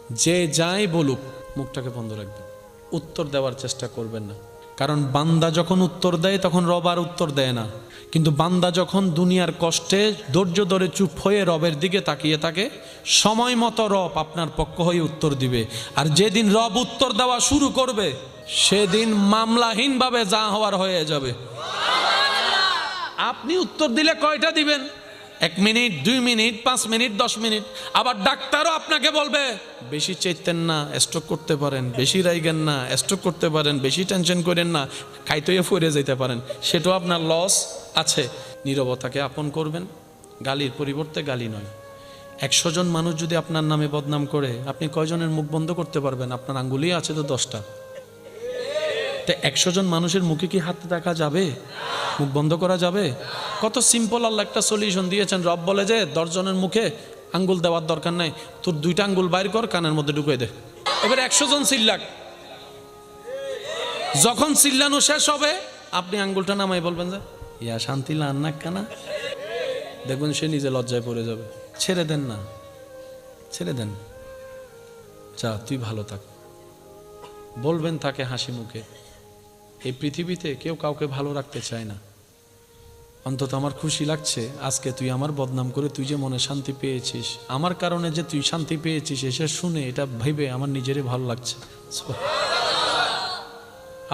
যে যাই বলুক মুখটাকে বন্ধ রাখবেন, উত্তর দেওয়ার চেষ্টা করবেন না। কারণ বান্দা যখন উত্তর দেয় তখন রব আর উত্তর দেয় না, কিন্তু বান্দা যখন দুনিয়ার কষ্টে ধৈর্য ধরে চুপ হয়ে রবের দিকে তাকিয়ে থাকে, সময় মতো রব আপনার পক্ষ হয়ে উত্তর দিবে। আর যেদিন রব উত্তর দেওয়া শুরু করবে সেদিন মামলাহীনভাবে যা হওয়ার হয়ে যাবে। আপনি উত্তর দিলে কয়টা দিবেন? 1 মিনিট, 2 মিনিট, 5 মিনিট, 10 মিনিট। আবার ডাক্তারও আপনাকে বলবে বেশি চেতেন না, স্ট্রোক করতে পারেন, বেশি রাইগেন না, স্ট্রোক করতে পারেন, বেশি টেনশন করেন না, খাইতেই ফিরে যেতে পারেন। সেটাও আপনার লস আছে। নীরবতাকে আপন করবেন, গালির পরিবর্তে গালি নয়। 100 জন মানুষ যদি আপনার নামে বদনাম করে, আপনি কয়জনের মুখ বন্ধ করতে পারবেন? আপনার আঙ্গুলি আছে তো 10টা। 100 জন মানুষের মুখে কি হাত দেখা যাবে? মুখ বন্ধ করা যাবে? কত সিম্পল আল্লাহ একটা সলিউশন দিয়েছেন। রব বলে যে 10 জনের মুখে আঙ্গুল দেওয়ার দরকার নাই, তোর 2টা আঙ্গুল বাইর কর, কানের মধ্যে ঢুকিয়ে দে। এবার 100 জন চিল্লাক, যখন চিল্লানো শেষ হবে আপনি আঙ্গুলটা নামাই বলবেন যে ইয়া শান্তি লান্না কানা, দেখবেন সে নিজে লজ্জায় পড়ে যাবে। ছেড়ে দেন না, ছেড়ে দেন, যা তুই ভালো থাক। বলবেন তাকে হাসি মুখে, এই পৃথিবীতে কেউ কাউকে ভালো রাখতে চায় না। অন্তত আমার খুশি লাগছে আজকে তুই আমার বদনাম করে তুই যে মনে শান্তি পেয়েছিস, আমার কারণে যে তুই শান্তি পেয়েছিস, এসে শুনে এটা ভেবে আমার নিজেরই ভালো লাগছে।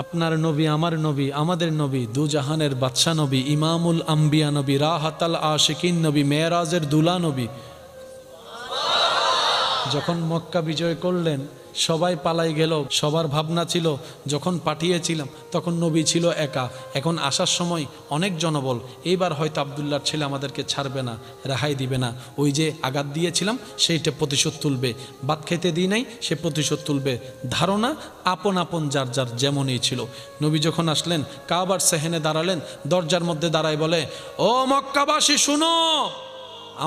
আপনার নবী, আমার নবী, আমাদের নবী, দু জাহানের বাদশা নবী, ইমামুল আম্বিয়া নবী, রাহাতাল আশিকিন নবী, মেরাজের দুলা নবী, যখন মক্কা বিজয় করলেন সবাই পালাই গেল। সবার ভাবনা ছিল যখন পাঠিয়েছিলাম তখন নবী ছিল একা, এখন আসার সময় অনেক জনবল, এইবার হয়তো আব্দুল্লাহর ছেলে আমাদেরকে ছাড়বে না, রেহাই দিবে না। ওই যে আঘাত দিয়েছিলাম সেইটা প্রতিশোধ তুলবে, ভাত খেতে দিই নাই সে প্রতিশোধ তুলবে। ধারণা আপন আপন যার যার যেমনই ছিল। নবী যখন আসলেন কাবার সেহেনে দাঁড়ালেন, দরজার মধ্যে দাঁড়ায় বলে, ও মক্কাবাসী শুনো,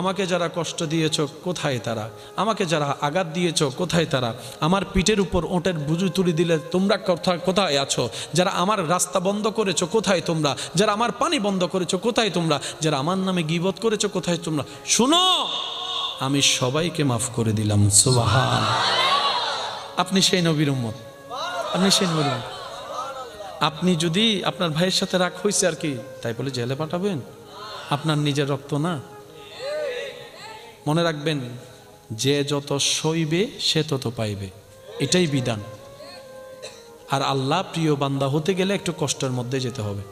আমাকে যারা কষ্ট দিয়েছ কোথায় তারা? আমাকে যারা আঘাত দিয়েছ কোথায় তারা? আমার পিঠের উপর ওঁটের বুঝু তুলি দিলে তোমরা কোথায় আছো? যারা আমার রাস্তা বন্ধ করেছো কোথায় তোমরা? যারা আমার পানি বন্ধ করেছো কোথায় তোমরা? যারা আমার নামে গীবত করেছো কোথায় তোমরা? শুনো, আমি সবাইকে মাফ করে দিলাম। সুবহান। আপনি সেই নবীর উম্মত, আপনি সেই নবীর উম্মত। আপনি যদি আপনার ভাইয়ের সাথে রাগ হয়েছে আর কি তাই বলে জেলে পাঠাবেন? আপনার নিজের রক্ত না। মনে রাখবেন, যে যত সইবে সে তত পাইবে, এটাই বিধান। আর আল্লাহ প্রিয় বান্দা হতে গেলে একটু কষ্টের মধ্যে যেতে হবে।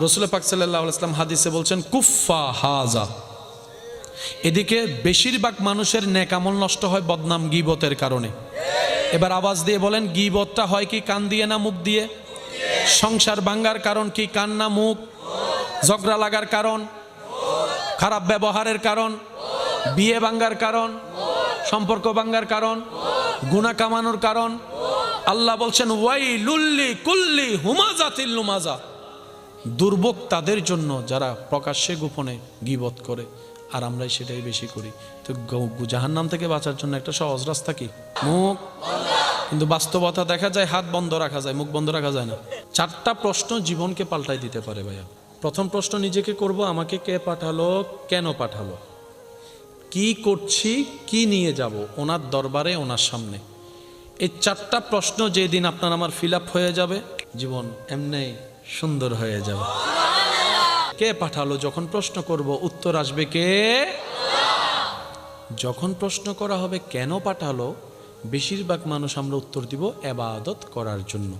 রাসূল পাক সাল্লাল্লাহু আলাইহি ওয়াসাল্লাম হাদিসে বলছেন কুফা হাজা। এদিকে বেশিরভাগ মানুষের নেক আমল নষ্ট হয় বদনাম গীবতের কারণে। এবার আওয়াজ দিয়ে বলেন, গীবতটা হয় কি কান দিয়ে না মুখ দিয়ে? সংসার ভাঙার কারণ কি কান না মুখ? ঝগড়া লাগার কারণ, খারাপ ব্যবহারের কারণ, বিয়ে ভাঙ্গার কারণ, সম্পর্ক ভাঙ্গার কারণ, গুনাহ কামানোর কারণ। আল্লাহ বলছেন ওয়াইলুল্লি কুল্লি হুমাজাতিল লুমাজা, দুর্ভোগ তাদের জন্য যারা প্রকাশ্যে গোপনে গীবত করে। আর আমরাই সেটাই বেশি করি। তো জাহান্নাম থেকে বাঁচার জন্য একটা সহজ রাস্তা কি? মুখ। কিন্তু বাস্তবতা দেখা যায় হাত বন্ধ রাখা যায়, মুখ বন্ধ রাখা যায় না। 4টা প্রশ্ন জীবনকে পাল্টাই দিতে পারে ভাইয়া। প্রথম প্রশ্ন নিজেকে করব, আমাকে কে পাঠালো, কেন পাঠালো, কি করছি, কি নিয়ে যাব ওনার দরবারে, ওনার সামনে। এই 4টা প্রশ্ন যেদিন আপনার আমার ফিল আপ হয়ে যাবে, জীবন এমনি সুন্দর হয়ে যাবে। কে পাঠালো যখন প্রশ্ন করব, উত্তর আসবে কে? যখন প্রশ্ন করা হবে কেন পাঠালো, বেশিরভাগ মানুষ আমরা উত্তর দিব ইবাদত করার জন্য।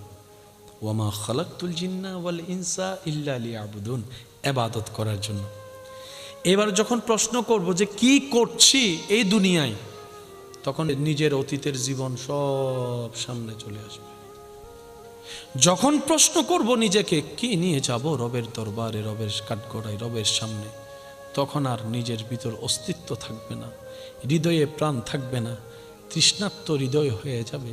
ওয়ামা খালাকতুল জিন্না ওয়াল ইনসা ইল্লা লিয়াবুদুন, ইবাদত করার জন্য। এবার যখন প্রশ্ন করব যে কি করছি এই দুনিয়ায়, তখন নিজের অতীতের জীবন সব সামনে চলে আসবে। যখন প্রশ্ন করব নিজেকে কি নিয়ে যাব রবের দরবারে, রবের কাঠগড়ায়, রবের সামনে, তখন আর নিজের ভিতর অস্তিত্ব থাকবে না, হৃদয়ে প্রাণ থাকবে না, তৃষ্ণার্ত হৃদয় হয়ে যাবে,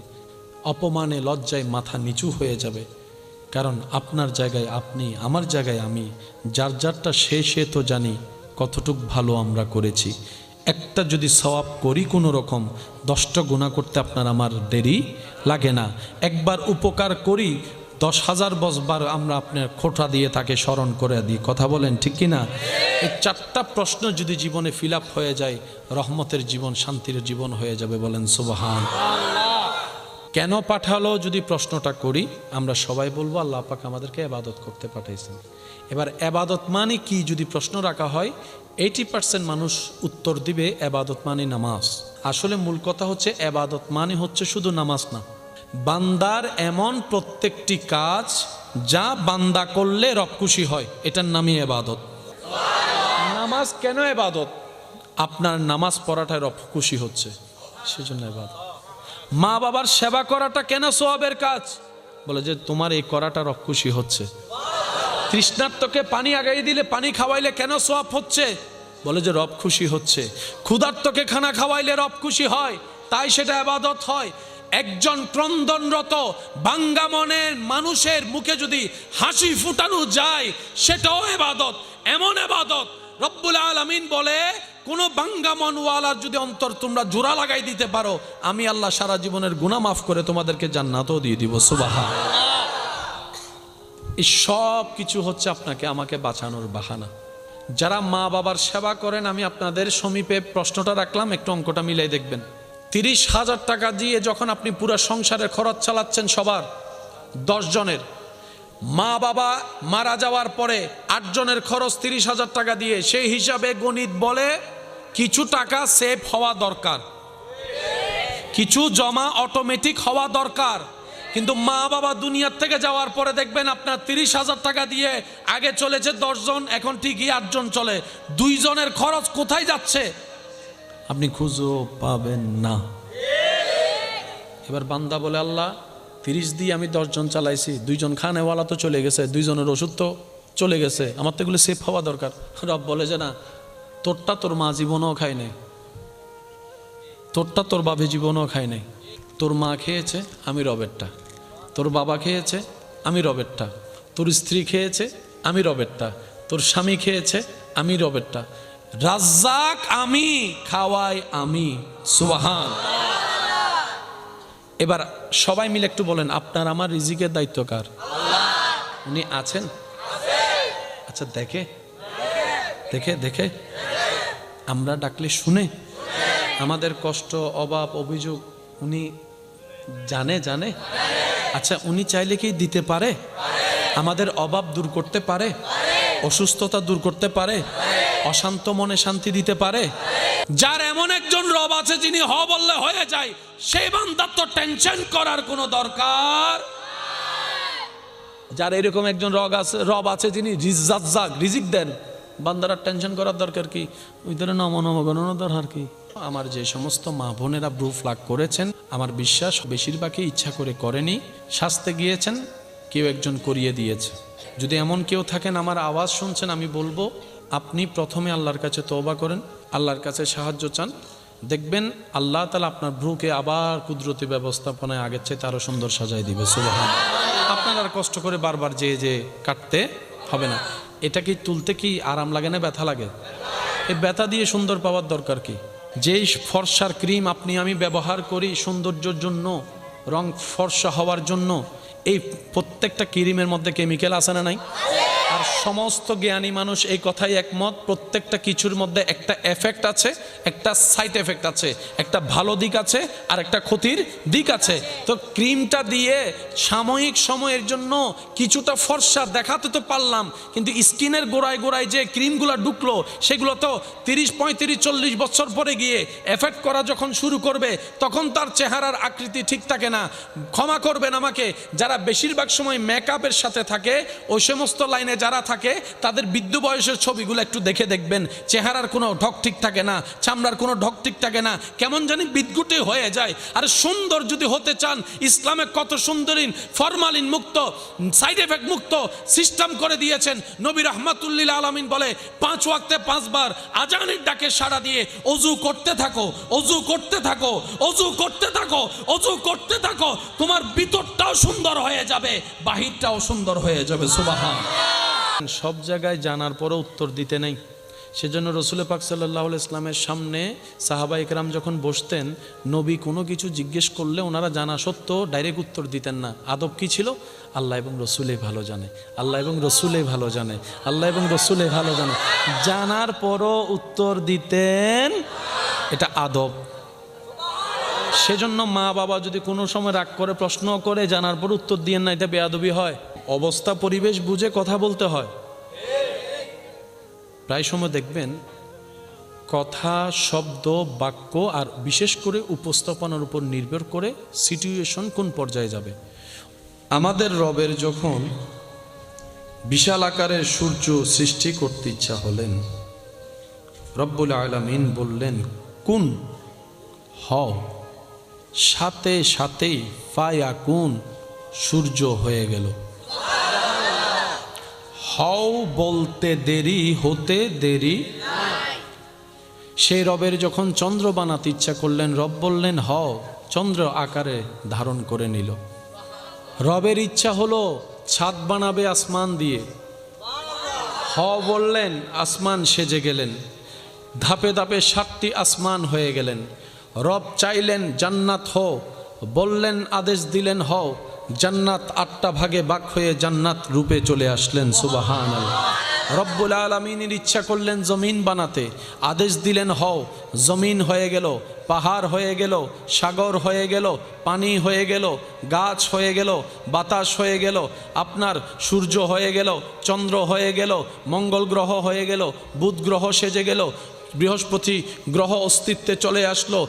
অপমানে লজ্জায় মাথা নিচু হয়ে যাবে। কারণ আপনার জায়গায় আপনি, আমার জায়গায় আমি, যার যারটা সে তো জানি কতটুক ভালো আমরা করেছি। একটা যদি সওয়াব করি কোনো রকম, 10টা গুনাহ করতে আপনার আমার দেরি লাগে না। একবার উপকার করি 10,000 বছর আমরা আপনার খোঁটা দিয়ে তাকে স্মরণ করে দিই। কথা বলেন ঠিক কি না? এই 4টা প্রশ্ন যদি জীবনে ফিল আপ হয়ে যায়, রহমতের জীবন, শান্তির জীবন হয়ে যাবে। বলেন সুবহান। কেন পাঠালো যদি প্রশ্নটা করি, আমরা সবাই বলবো আল্লাহ পাক আমাদেরকে ইবাদত করতে পাঠাইছেন। এবার ইবাদত মানে কি যদি প্রশ্ন রাখা হয়, 80% মানুষ উত্তর দিবে ইবাদত মানে নামাজ। আসলে মূল কথা হচ্ছে ইবাদত মানে হচ্ছে শুধু নামাজ না, বান্দার এমন প্রত্যেকটি কাজ যা বান্দা করলে রব খুশি হয়, এটার নামই ইবাদত। নামাজ কেন ইবাদত? আপনার নামাজ পড়াটায় রব খুশি হচ্ছে, সেজন্য ইবাদত। মা বাবার সেবা করাটা কেন সওয়াবের কাজ? বলে যে তোমার এই করাটা রব খুশি হচ্ছে। তৃষ্ণার্তকে পানি আগাই দিলে, পানি খাওয়াইলে কেন সওয়াব হচ্ছে? বলে যে রব খুশি হচ্ছে। ক্ষুধার্তকে খানা খাওয়াইলে রব খুশি হয়, তাই সেটা ইবাদত হয়। একজন ক্রন্দনরত ভাঙ্গা মনের মানুষের মুখে যদি হাসি ফুটানো যায়, সেটাও ইবাদত। এমন ইবাদত রব্বুল আলামিন বলে, কোন ভাঙ্গা মনওয়ালার যদি অন্তর তোমরা জোড়া লাগাই দিতে পারো, আমি আল্লাহ সারা জীবনের গুনাহ মাফ করে তোমাদেরকে জান্নাতও দিয়ে দিব। সুবহানাল্লাহ। এই সব কিছু হচ্ছে আপনাকে আমাকে বাঁচানোর বাহানা। যারা মা বাবার সেবা করেন, আমি আপনাদের সমীপে প্রশ্নটা রাখলাম, একটু অঙ্কটা মিলাই দেখবেন। 30,000 টাকা দিয়ে যখন আপনি পুরো সংসারের খরচ চালাচ্ছেন সবার, 10 জনের, মা বাবা মারা যাওয়ার পরে 8 জনের খরচ 30,000 টাকা দিয়ে, সেই হিসাবে গণিত বলে কিছু টাকা সেভ হওয়া দরকার, কিছু জমা অটোমেটিক হওয়া দরকার। কিন্তু মা বাবা দুনিয়ার থেকে যাওয়ার পরে দেখবেন আপনার 30,000 টাকা দিয়ে আগে চলেছে 10 জন, এখন ঠিকই 8 জন চলে। 2 জনের খরচ কোথায় যাচ্ছে আপনি খুঁজেও পাবেন না। এবার বান্দা বলে, আল্লাহ 30 দিয়ে আমি 10 জন চালাইছি, 2 জন খানেওয়ালা তো চলে গেছে, 2 জনের ওষুধ তো চলে গেছে, আমার তো এগুলো সেফ হওয়া দরকার। রব বলে যে না, তোরটা তোর মা জীবনও খায় নাই, তোরটা তোর বাবা জীবনও খায় নাই। তোর মা খেয়েছে, আমি রবেরটা। তোর বাবা খেয়েছে, আমি রবেরটা। তোর স্ত্রী খেয়েছে, আমি রবেরটা। তোর স্বামী খেয়েছে, আমি রবেরটা। রাজ্জাক আমি, খাওয়াই আমি। সুবহান। এবার সবাই মিলে একটু বলেন, আপনার আমার রিজিকের দায়িত্ব কার? উনি আছেন? আচ্ছা, দেখে দেখে দেখে আমরা ডাকলে শুনে, আমাদের কষ্ট অভাব অভিযোগ উনি জানে জানে। আচ্ছা, উনি চাইলে কি দিতে পারে? আমাদের অভাব দূর করতে পারে, অসুস্থতা দূর করতে পারে, অশান্ত মনে শান্তি দিতে পারে। যার এমন একজন রব আছে যিনি হ বললে হয়ে যায়, সেই বান্দার তো টেনশন করার কোনো দরকার। যার এরকম একজন রব আছে যিনি রিজিক দেন, বান্দারা টেনশন করার দরকার কি? ওই ধরে নমগণনার দরকার কি? আমার যে সমস্ত মা বোনেরা ব্রু ফ্লাগ করেছেন, আমার বিশ্বাস বেশিরভাগই ইচ্ছা করে করেনি, শাস্তে গিয়েছেন, কেউ একজন করিয়ে দিয়েছে। যদি এমন কেউ থাকেন আমার আওয়াজ শুনছেন, আমি বলবো আপনি প্রথমে আল্লাহর কাছে তওবা করেন, আল্লাহর কাছে সাহায্য চান, দেখবেন আল্লাহ তাআলা আপনার ব্রুকে আবার কুদরতি ব্যবস্থাপনায় আগের চেয়ে আরো সুন্দর সাজায় দিবে। সুবহানাল্লাহ। আপনার আর কষ্ট করে বারবার যে কাটতে হবে না। এটা কি তুলতে কি আরাম লাগে না ব্যথা লাগে? এই ব্যথা দিয়ে সুন্দর পাওয়ার দরকার কি? যেই ফর্সার ক্রিম আপনি আমি ব্যবহার করি সৌন্দর্যের জন্য, রং ফর্সা হওয়ার জন্য, এই প্রত্যেকটা ক্রিমের মধ্যে কেমিক্যাল আছে না নাই? আর সমস্ত জ্ঞানী মানুষ এই কথাই একমত, প্রত্যেকটা কিছুর মধ্যে একটা এফেক্ট আছে, একটা সাইড এফেক্ট আছে, একটা ভালো দিক আছে আর একটা ক্ষতির দিক আছে। তো ক্রিমটা দিয়ে সাময়িক সময়ের জন্য কিছুটা ফর্সা দেখাতে তো পারলাম, কিন্তু স্কিনের গোড়ায় গোড়ায় যে ক্রিমগুলো ঢুকলো সেগুলো তো 30, 35, 40 বছর পরে গিয়ে এফেক্ট করা যখন শুরু করবে, তখন তার চেহারার আকৃতি ঠিক থাকে না। ক্ষমা করবেন আমাকে, যারা বেশিরভাগ সময় মেকআপের সাথে থাকে, ওই সমস্ত লাইনে যারা থাকে, তাদের বৃদ্ধ বয়সের ছবিগুলো একটু দেখে দেখবেন, চেহারার কোনো ঢক ঠিক থাকে না, চামড়ার কোনো ঢক ঠিক থাকে না, কেমন জানি বিদঘুটে হয়ে যায়। আর সুন্দর যদি হতে চান, ইসলামে কত সুন্দরী ফরমালিন মুক্ত, সাইড এফেক্ট মুক্ত সিস্টেম করে দিয়েছেন। নবী রাহমাতুল্লিল আলামিন বলে 5 ওয়াক্তে 5 বার আজানের ডাকে সাড়া দিয়ে ওযু করতে থাকো, ওযু করতে থাকো, ওযু করতে থাকো, ওযু করতে থাকো, তোমার ভিতরটাও সুন্দর হয়ে যাবে, বাহিরটাও সুন্দর হয়ে যাবে। সুবহানাল্লাহ। সব জায়গায় জানার পরে উত্তর দিতে নেই, সেজন্য রসুল পাক সাল্লাল্লাহু আলাইহি ইসলামের সামনে সাহাবা একরাম যখন বসতেন, নবী কোনো কিছু জিজ্ঞেস করলে ওনারা জানা সত্ত্বেও ডাইরেক্ট উত্তর দিতেন না। আদব কি ছিল? আল্লাহ এবং রসুলে ভালো জানে, আল্লাহ এবং রসুলে ভালো জানে, আল্লাহ এবং রসুলে ভালো জানে, জানার পরও উত্তর দিতেন। এটা আদব। সেজন্য মা বাবা যদি কোনো সময় রাগ করে প্রশ্ন করে জানার পর উত্তর দিয়েন না, এটা বেয়াদবি হয়। অবস্থা পরিবেশ বুঝে কথা বলতে হয়। প্রায় সময় দেখবেন কথা, শব্দ, বাক্য আর বিশেষ করে উপস্থাপনার উপর নির্ভর করে সিচুয়েশন কোন পর্যায়ে যাবে। আমাদের রবের যখন বিশাল আকারের সূর্য সৃষ্টি করতে ইচ্ছা হলেন, রব্বুল আলামিন বললেন কুন, হও, সাথে সাথেই ফায়াকুন, সূর্য হয়ে গেল। হও বলতে দেরি, হতে দেরি। সেই রবের যখন চন্দ্র বানাতে ইচ্ছা করলেন, রব বললেন হও, চন্দ্র আকারে ধারণ করে নিল। রবের ইচ্ছা হলো ছাদ বানাবে আসমান দিয়ে, হ বললেন, আসমান সেজে গেলেন। ধাপে ধাপে 7টি আসমান হয়ে গেলেন। রব চাইলেন জান্নাত হও, বললেন, আদেশ দিলেন হও, জান্নাত 8টা ভাগে ভাগ হয়ে জান্নাত রূপে চলে আসলেন। সুবহানাল্লাহ। রব্বুল আলামিনের ইচ্ছা করলেন জমিন বানাতে, আদেশ দিলেন হও, জমিন হয়ে গেল, পাহাড় হয়ে গেল, সাগর হয়ে গেল, পানি হয়ে গেল, গাছ হয়ে গেল, বাতাস হয়ে গেল, আপনার সূর্য হয়ে গেল, চন্দ্র হয়ে গেল, মঙ্গল গ্রহ হয়ে গেল, বুধ গ্রহ সেজে গেল, বৃহস্পতি গ্রহ অস্তিত্বে চলে আসলো।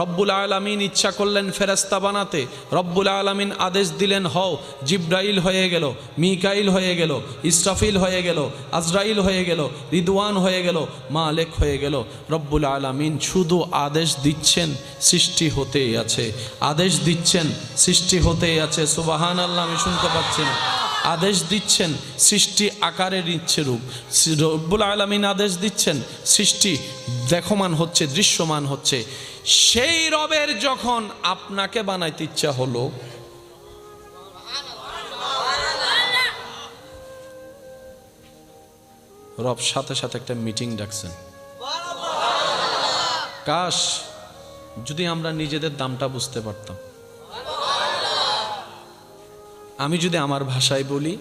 রব্বুল আলামিন ইচ্ছা করলেন ফেরেশতা বানাতে, রব্বুল আলামিন আদেশ দিলেন হও, জিব্রাইল হয়ে গেল, মিকাইল হয়ে গেল, ইসরাফিল হয়ে গেল, আজরাইল হয়ে গেল, রিদওয়ান হয়ে গেল, মালেক হয়ে গেল। রব্বুল আলামিন শুধু আদেশ দিচ্ছেন, সৃষ্টি হতেই আছে, আদেশ দিচ্ছেন, সৃষ্টি হতেই আছে। সুবহানাল্লাহ। আমি শুনতে পাচ্ছি না। আদেশ দিচ্ছেন, সৃষ্টি আকারে নিচ্ছে রূপ। রব্বুল আলামিন আদেশ দিচ্ছেন, সৃষ্টি দেখমান হচ্ছে, দৃশ্যমান হচ্ছে। সেই রবের যখন আপনাকে বানাইতে ইচ্ছা হলো, রব সাথে সাথে একটা মিটিং ডাকছেন। কাশ যদি আমরা নিজেদের দামটা বুঝতে পারতাম। আমি যদি আমার ভাষায় বলি,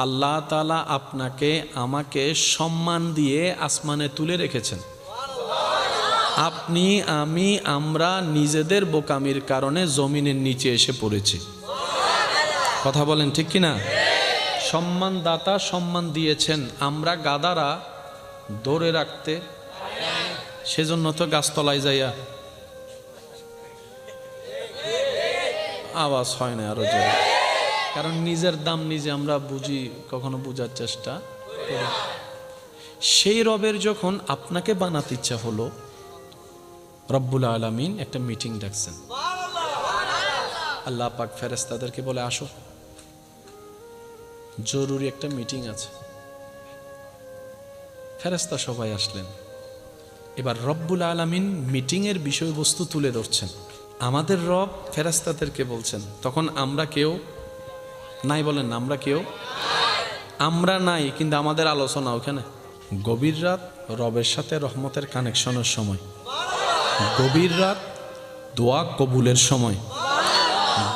আল্লাহ তাআলা আপনাকে আমাকে সম্মান দিয়ে আসমানে তুলে রেখেছেন। আপনি, আমি, আমরা নিজেদের বোকামির কারণে জমিনের নিচে এসে পড়েছি। কথা বলেন ঠিক কিনা? সম্মানদাতা সম্মান দিয়েছেন, আমরা গাদারা ধরে রাখতে, সেজন্য তো গাছতলায় যাইয়া আওয়াজ হয় না আরো জোরে, কারণ নিজের দাম নিজে আমরা বুঝি, কখনো বুঝার চেষ্টা করি। সেই রবের যখন আপনাকে বানাতে ইচ্ছা হলো, রব্বুল আলামিন একটা মিটিং ডাকছেন। আল্লাহ পাক ফেরেশতাদেরকে বলে, আসো, জরুরি একটা মিটিং আছে। ফেরেশতা সবাই আসলেন। এবার রব্বুল আলামিন মিটিং এর বিষয়বস্তু তুলে ধরছেন। আমাদের রব ফেরেশতাদেরকে বলছেন, তখন আমরা কেউ নাই, বলেন না, আমরা নাই, কিন্তু আমাদের আলোচনা ওখানে। গভীর রাত রবের সাথে রহমতের কানেকশনের সময়, গভীর রাত দোয়া কবুলের সময়,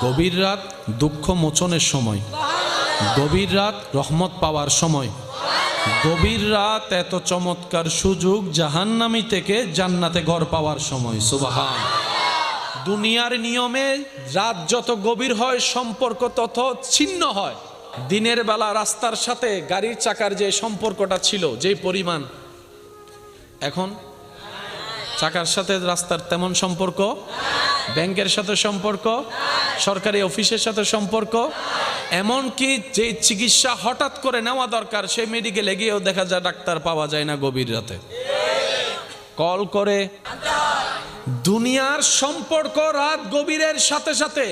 গভীর রাত দুঃখ মোচনের সময়, গভীর রাত রহমত পাওয়ার সময়, গভীর রাত এত চমৎকার সুযোগ জাহান্নামী থেকে জান্নাতে ঘর পাওয়ার সময়। সুবহান। দুনিয়ার নিয়মে রাত যত গভীর হয় সম্পর্ক তত ছিন্ন হয়। দিনের বেলা রাস্তার সাথে গাড়ির চাকার যে সম্পর্কটা ছিল, যে পরিমাণ, এখন চাকার সাথে রাস্তার তেমন সম্পর্ক, ব্যাংকের সাথে সম্পর্ক, সরকারি অফিসের সাথে সম্পর্ক, এমনকি যে চিকিৎসা হঠাৎ করে নেওয়া দরকার সেই মেডিকেলে গিয়েও দেখা যায় ডাক্তার পাওয়া যায় না গভীর রাতে, কল করে। দুনিয়ার সম্পর্ক রাত গভীরের সাথে সাথে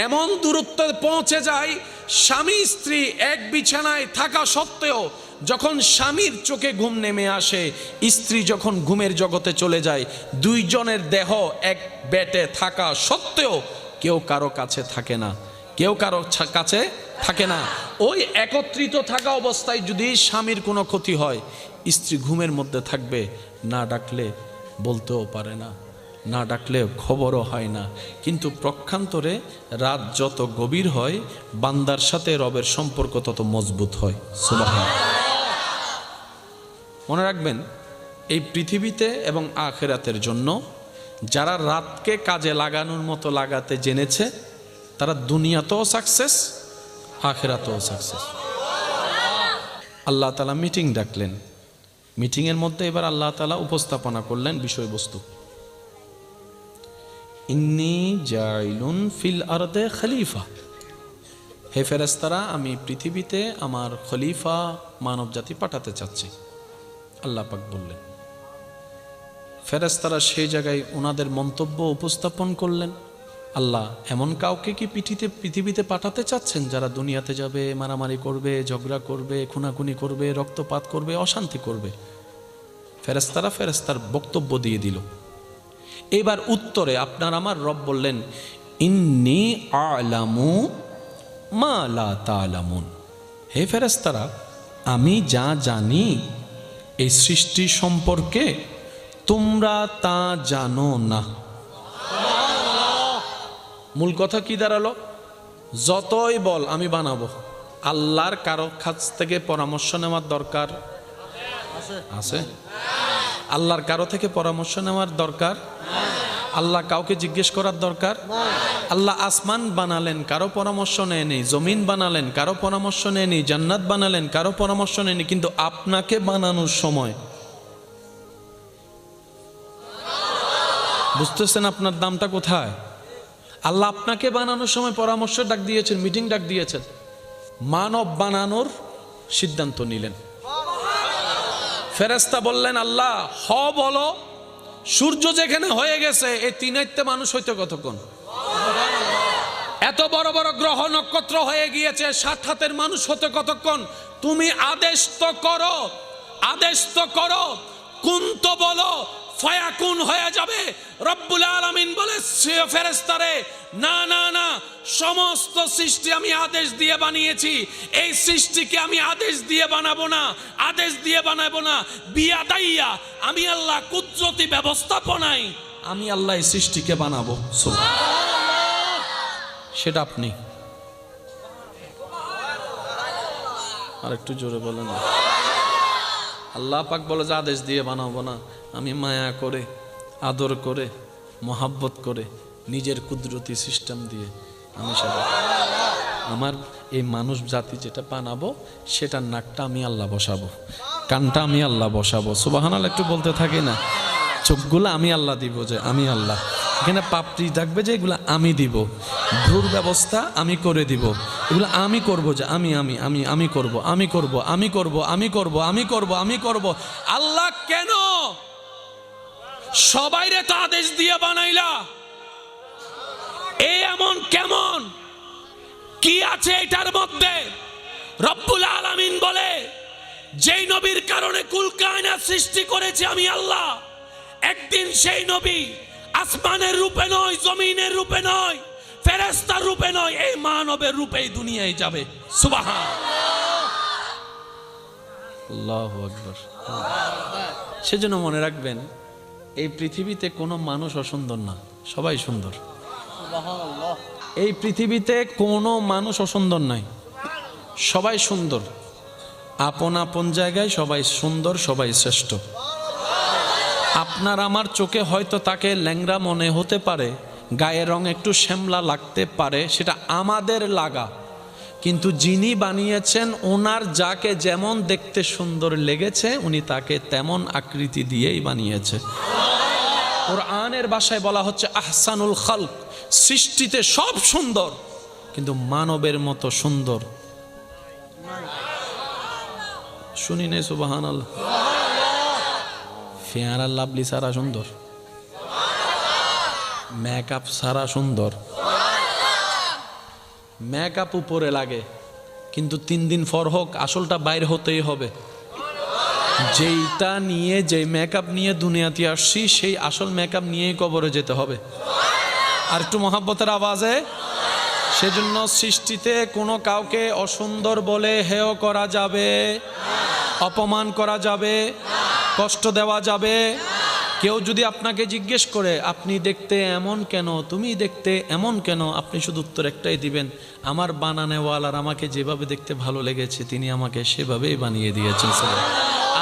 এমন দূরত্বে পৌঁছে যায়, স্বামী স্ত্রী এক বিছানায় থাকা সত্ত্বেও যখন স্বামীর চোখে ঘুম নেমে আসে, স্ত্রী যখন ঘুমের জগতে চলে যায়, দুইজনের দেহ এক বেডে থাকা সত্ত্বেও কেউ কারো কাছে থাকে না, কেউ কারো কাছে থাকে না। ওই একত্রিত থাকা অবস্থায় যদি স্বামীর কোনো ক্ষতি হয়, স্ত্রী ঘুমের মধ্যে থাকবে, না ডাকলে বলতেও পারে না, না ডাকলে খবরও হয় না। কিন্তু প্রক্ষান্তরে রাত যত গভীর হয়, বান্দার সাথে রবের সম্পর্ক তত মজবুত হয়। সুবহানাল্লাহ। মনে রাখবেন, এই পৃথিবীতে এবং আখিরাতের জন্য যারা রাতকে কাজে লাগানোর মতো লাগাতে জেনেছে, তারা দুনিয়াতেও সাকসেস, আখিরাতেও সাকসেস। আল্লাহ তাআলা মিটিং ডাকলেন, মিটিংয়ের মধ্যে এবার আল্লাহ তাআলা উপস্থাপনা করলেন বিষয়বস্তু, ইন্নী জাইলুন ফিল আরদে খলিফা। হে ফেরেশতারা, আমি পৃথিবীতে আমার খলিফা মানব জাতি পাঠাতে চাচ্ছি। আল্লাহ পাক বললেন। ফেরেশতারা সেই জায়গায় ওনাদের মন্তব্য উপস্থাপন করলেন। আল্লাহ এমন কাউকে কি পৃথিবীতে পাঠাতে চাচ্ছেন যারা দুনিয়াতে যাবে, মারামারি করবে, ঝগড়া করবে, খুনাখুনি করবে, রক্তপাত করবে, অশান্তি করবে? ফেরেশতার বক্তব্য দিয়ে দিল। এবার উত্তরে আপনার আমার রব বললেন, ইন্নী আ'লামু মা লা তা'লামুন। হে ফেরেশতারা, আমি যা জানি এই সৃষ্টি সম্পর্কে তোমরা তা জানো না। মূল কথা কি দাঁড়ালো? যতই বল আমি বানাবো, আল্লাহর কারো কাছ থেকে পরামর্শ নেওয়ার দরকার আছে? আল্লাহর কারো থেকে পরামর্শ নেওয়ার দরকার? আল্লাহ কাউকে জিজ্ঞেস করার দরকার? আল্লাহ আসমান বানালেন, কারো পরামর্শ নেয়নি। জমিন বানালেন, কারো পরামর্শ নেয়নি। জান্নাত বানালেন, কারো পরামর্শ নেয়নি। কিন্তু আপনাকে বানানোর সময় বুঝতেছেন আপনার দামটা কোথায়? আল্লাহ আপনাকে বানানোর সময় পরামর্শ ডাক দিয়েছেন, মিটিং ডাক দিয়েছেন, মানব বানানোর সিদ্ধান্ত নিলেন। ফেরেশতা বললেন, আল্লাহ হ বলো, সূর্য যেখানে হয়ে গেছে এই তিনাইতে মানুষ হইতে কতক্ষণ? এত বড় বড় গ্রহ নক্ষত্র হয়ে গিয়েছে, 7 হাতের মানুষ হতে কতক্ষণ? তুমি আদেশ তো করো, আদেশ তো করো, কুন তো বলো, ফায়াকুন হয়ে যাবে। রব্বুল আলামিন বলে ফেরেশতারে, না না না, সমস্ত সৃষ্টি আমি আদেশ দিয়ে বানিয়েছি, এই সৃষ্টিকে আমি আদেশ দিয়ে বানাবো না, আদেশ দিয়ে বানাবো না। বিয়াদাইয়া, আমি আল্লাহ কুদরতি ব্যবস্থাপনায় আমি আল্লাহ এই সৃষ্টিকে বানাবো। সেটা আপনি আর একটু জোরে বলেন। আল্লাহ পাক বলে যে আদেশ দিয়ে বানাবো না, আমি মায়া করে, আদর করে, মোহাব্বত করে, নিজের কুদরতি সিস্টেম দিয়ে আমি সেটা আমার এই মানুষ জাতি যেটা বানাবো, সেটার নাকটা আমি আল্লাহ বসাবো, কানটা আমি আল্লাহ বসাবো। সুবহানাল্লাহ একটু বলতে থাকি না? চোখগুলো আমি আল্লাহ দিব, যে আমি আল্লাহ। এখানে পাপড়ি থাকবে যে এগুলো আমি দিব, ভ্রুর ব্যবস্থা আমি করে দিব, এগুলো আমি করব, যে আমি আমি আমি আমি করব, আমি করব, আমি করব, আমি করব, আমি করব, আমি করব। আল্লাহ কেন সবাইরে তো আদেশ দিয়ে বানাইলা? এই এমন কেমন কি আছে এটার মধ্যে? রব্বুল আলামিন বলে, যেই নবীর কারণে কুল কায়নাত সৃষ্টি করেছে আমি আল্লাহ, একদিন সেই নবী আসমানের রূপে নয়, জমিনের রূপে নয়, ফেরেশতার রূপে নয়, এই মানবের রূপেই দুনিয়ায় যাবে। সুবহানাল্লাহ, আল্লাহু আকবার। সেজন্য মনে রাখবেন, এই পৃথিবীতে কোনো মানুষ অসুন্দর না, সবাই সুন্দর। এই পৃথিবীতে কোনো মানুষ অসুন্দর নাই, সবাই সুন্দর। আপন আপন জায়গায় সবাই সুন্দর, সবাই শ্রেষ্ঠ। আপনার আমার চোখে হয়তো তাকে ল্যাংড়া মনে হতে পারে, গায়ের রং একটু শ্যামলা লাগতে পারে, সেটা আমাদের লাগা। কিন্তু যিনি বানিয়েছেন, ওনার যাকে যেমন দেখতে সুন্দর লেগেছে, উনি তাকে তেমন আকৃতি দিয়েই বানিয়েছে। কোরআনের ভাষায় বলা হচ্ছে আহসানুল খালক, সৃষ্টিতে সব সুন্দর, কিন্তু মানবের মতো সুন্দর শুনি নাই। সুবহানাল্লাহ। ফেয়ার আর লাভলি সারা সুন্দর, মেকআপ সারা সুন্দর। মেকআপ উপরে লাগে, কিন্তু 3 দিন পর হোক আসলটা বাইরে হতেই হবে। যেইটা নিয়ে, যে মেকআপ নিয়ে দুনিয়াতে আসছি, সেই আসল মেকআপ নিয়েই কবরে যেতে হবে। আর একটু মহাব্বতের আওয়াজে সেজন্য সৃষ্টিতে কোনো কাউকে অসুন্দর বলে হেয় করা যাবে, অপমান করা যাবে, কষ্ট দেওয়া যাবে। কেউ যদি আপনাকে জিজ্ঞেস করে আপনি দেখতে এমন কেন, তুমি দেখতে এমন কেন, আপনি শুধু উত্তর একটাই দিবেন, আমার বানানেওয়ালার আমাকে যেভাবে দেখতে ভালো লেগেছে তিনি আমাকে সেভাবেই বানিয়ে দিয়েছেন।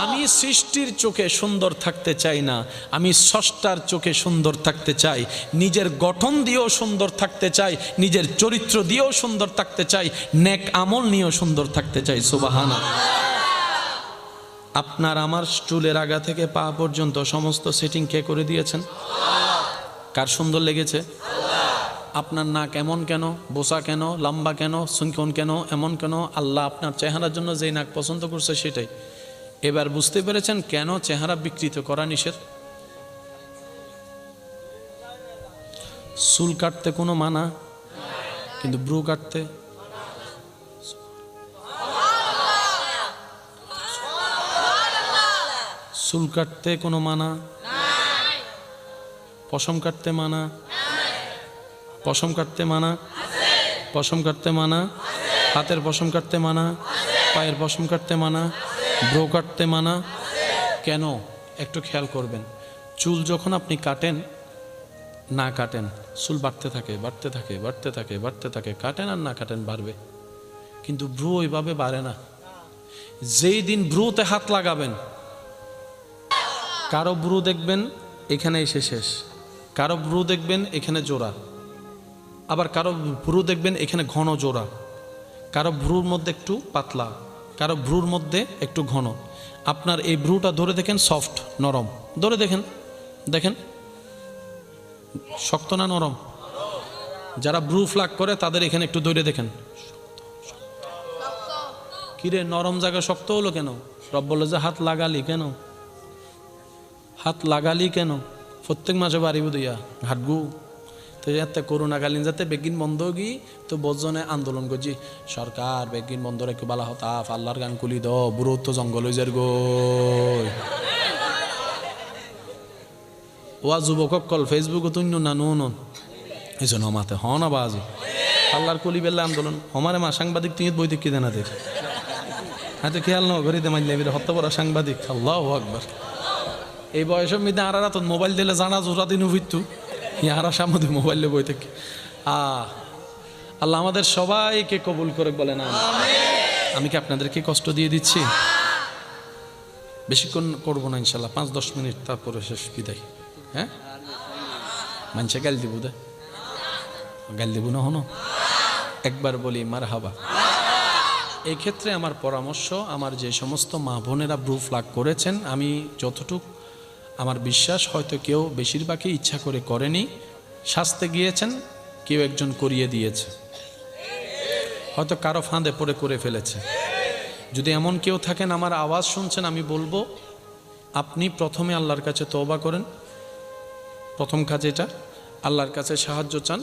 আমি সৃষ্টির চোখে সুন্দর থাকতে চাই না, আমি স্রষ্টার চোখে সুন্দর থাকতে চাই। নিজের গঠন দিয়েও সুন্দর থাকতে চাই, নিজের চরিত্র দিয়েও সুন্দর থাকতে চাই, নেক আমল নিয়েও সুন্দর থাকতে চাই। সুবহানাল্লাহ। আপনার আমার চুলের আগা থেকে পা পর্যন্ত সমস্ত সেটিং কে করে দিয়েছেন? কার সুন্দর লেগেছে? আপনার নাক এমন কেন, বোসা কেন, লম্বা কেন, সুনকন কেন, এমন কেন? আল্লাহ আপনার চেহারার জন্য যেই নাক পছন্দ করছে সেটাই। এবার বুঝতে পেরেছেন কেন চেহারা বিকৃত করা নিষেধ? চুল কাটতে কোনো মানা, কিন্তু ব্রু কাটতে, চুল কাটতে কোনো মানা, পশম কাটতে মানা, পশম কাটতে মানা, পশম কাটতে মানা, হাতের পশম কাটতে মানা, পায়ের পশম কাটতে মানা, ব্রো কাটতে মানা। কেন? একটু খেয়াল করবেন, চুল যখন আপনি কাটেন, না কাটেন, চুল বাড়তে থাকে, বাড়তে থাকে, বাড়তে থাকে, বাড়তে থাকে, কাটেন আর না কাটেন বাড়বে, কিন্তু ব্রু ওইভাবে বাড়ে না। যেই দিন ব্রুতে হাত লাগাবেন, কারো ব্রু দেখবেন এখানে এসে শেষ, কারো ব্রু দেখবেন এখানে জোড়া, আবার কারো ব্রু দেখবেন এখানে ঘন জোড়া, কারো ব্রুর মধ্যে একটু পাতলা, কারো ব্রুর মধ্যে একটু ঘন। আপনার এই ব্রুটা ধরে দেখেন সফট, নরম, ধরে দেখেন, দেখেন শক্ত না নরম? যারা ব্রু ফ্লাক করে তাদের এখানে একটু ধরে দেখেন, কিরে নরম জায়গা শক্ত হলো কেন? রব বললো যে হাত লাগালি কেন, হাত লাগালি কেন? প্রত্যেক মাসে বাড়িব দিয়া হাটগু তো যাতে করোনাকালীন যাতে বেগিন বন্ধ গি তো বজনে আন্দোলন করছি, সরকার বেগিন বন্ধ রেখে বালা হতাফ, আল্লাহর গান কুলি দ, বুড়ো তো জঙ্গল হয়ে যার গো। ওয়া যুবক কল ফেসবুকে তুই না নুন এই জন্য মাতে হ না বাজি আল্লাহর কুলি বেল্লা আন্দোলন হমারে মা সাংবাদিক তুই বই দেখি দেনা দের হাতে খেয়াল ন ঘড়িতে মাইলে হত্যা করা সাংবাদিক। আল্লাহু আকবার। এই বয়সের মধ্যে আর তো মোবাইল দিলে জানা জোড়া দিন উভিতু ইয়ারা সামনে মোবাইলে বই থেকে। আল্লাহ আমাদের সবাইকে কবুল করে বলে না। আমি কি আপনাদেরকে কষ্ট দিয়ে দিচ্ছি? বেশিক্ষণ করবো না ইনশাল্লাহ, 5-10 মিনিট, তারপরে শেষ বিদায়। হ্যাঁ, মানুষে গাল দিব, দে গাল দিব না হনো, একবার বলি মারহাবা। এই ক্ষেত্রে আমার পরামর্শ, আমার যে সমস্ত মা বোনেরা ব্রু ফ্লাগ করেছেন, আমি যতটুক আমার বিশ্বাস হয়তো কেউ বেশিরভাগই ইচ্ছা করে করেনি, শাস্তে গিয়েছেন, কেউ একজন করিয়ে দিয়েছে, হয়তো কারো ফাঁদে পড়ে করে ফেলেছে। যদি এমন কেউ থাকেন আমার আওয়াজ শুনছেন, আমি বলবো আপনি প্রথমে আল্লাহর কাছে তওবা করেন, প্রথম কাজ এটা, আল্লাহর কাছে সাহায্য চান,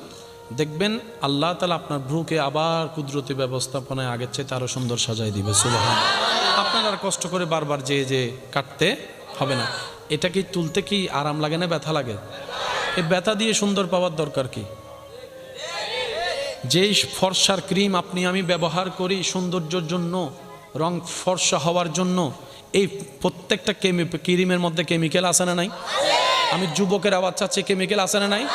দেখবেন আল্লাহ তাআলা আপনার ভ্রুকে আবার কুদরতি ব্যবস্থাপনায় আগের চেয়ে আরো সুন্দর সাজাই দিবে। সুবহানাল্লাহ। আপনার আর কষ্ট করে বারবার যে কাটতে হবে না। এটা কি তুলতে কি আরাম লাগে না ব্যথা লাগে? এই ব্যথা দিয়ে সুন্দর পাওয়ার দরকার কি? যেই ফর্সার ক্রিম আপনি আমি ব্যবহার করি সৌন্দর্যের জন্য, রং ফর্সা হওয়ার জন্য, এই প্রত্যেকটা ক্রিমের মধ্যে কেমিক্যাল আছে না নাই? আমি যুবকের আওয়াজ চাচ্ছি, কেমিক্যাল আছে না নাই?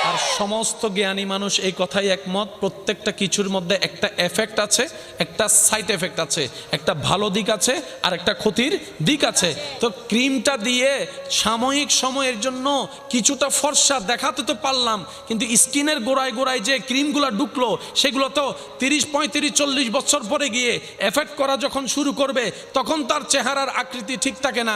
আর সমস্ত জ্ঞানী মানুষ এই কথাই একমত, প্রত্যেকটা কিছুর মধ্যে একটা এফেক্ট আছে, একটা সাইড এফেক্ট আছে, একটা ভালো দিক আছে আর একটা ক্ষতির দিক আছে। তো ক্রিমটা দিয়ে সাময়িক সময়ের জন্য কিছুটা ফর্সা দেখাতে তো পারলাম, কিন্তু স্কিনের গোড়ায় গোড়ায় যে ক্রিমগুলো ঢুকলো সেগুলো তো 30, 35, 40 বছর পরে গিয়ে এফেক্ট করা যখন শুরু করবে তখন তার চেহারার আকৃতি ঠিক থাকে না।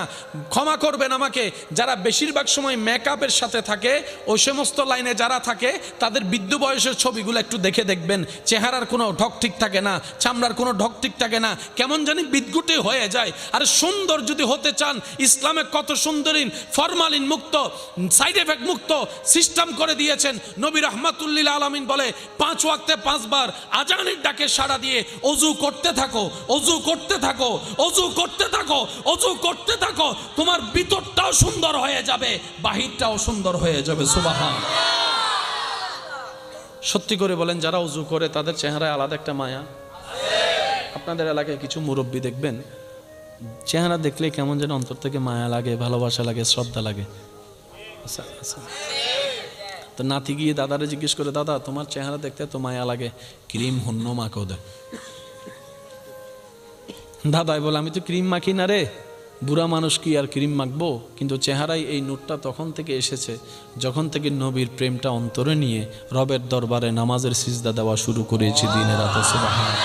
ক্ষমা করবেন আমাকে, যারা বেশিরভাগ সময় মেকআপের সাথে থাকে, ওই সমস্ত লাইনে যারা থাকে তাদের বৃদ্ধ বয়সের ছবিগুলো একটু দেখে দেখবেন, চেহারার কোনো ঢক ঠিক থাকে না, চামড়ার কোনো ঢক ঠিক থাকে না, কেমন জানি বিদঘুটে হয়ে যায়। আর সুন্দর যদি হতে চান, ইসলামে কত সুন্দরী ফরমালিন মুক্ত, সাইড এফেক্ট মুক্ত সিস্টেম করে দিয়েছেন। নবী রাহমাতুল্লিল আলামিন বলে 5 ওয়াক্তে 5 বার আজানের ডাকে সাড়া দিয়ে ওযু করতে থাকো, ওযু করতে থাকো, ওযু করতে থাকো, ওযু করতে থাকো, তোমার ভিতরটাও সুন্দর হয়ে যাবে, বাহিরটাও সুন্দর হয়ে যাবে। সুবহানাল্লাহ। সত্যি করে বলেন, যারা উজু করে তাদের চেহারায় আলাদা একটা মায়া? আপনাদের এলাকায় কিছু মুরব্বী দেখবেন, চেহারা দেখলে কেমন যেন অন্তর থেকে মায়া লাগে, ভালোবাসা লাগে, শ্রদ্ধা লাগে। আচ্ছা আচ্ছা, তো নাতি গিয়ে দাদারে জিজ্ঞেস করে, দাদা তোমার চেহারা দেখতে তো মায়া লাগে, ক্রিম হন্য মাখো দে। দাদাই বলে, আমি তো ক্রিম মাখি না রে, বুড়া মানুষ কি আর ক্রিম মাখবো? কিন্তু চেহারায় এই নূরটা তখন থেকে এসেছে যখন থেকে নবীর প্রেমটা অন্তরে নিয়ে রবের দরবারে নামাজের সিজদা দেওয়া শুরু করেছি দিনে রাতে। সুবহান,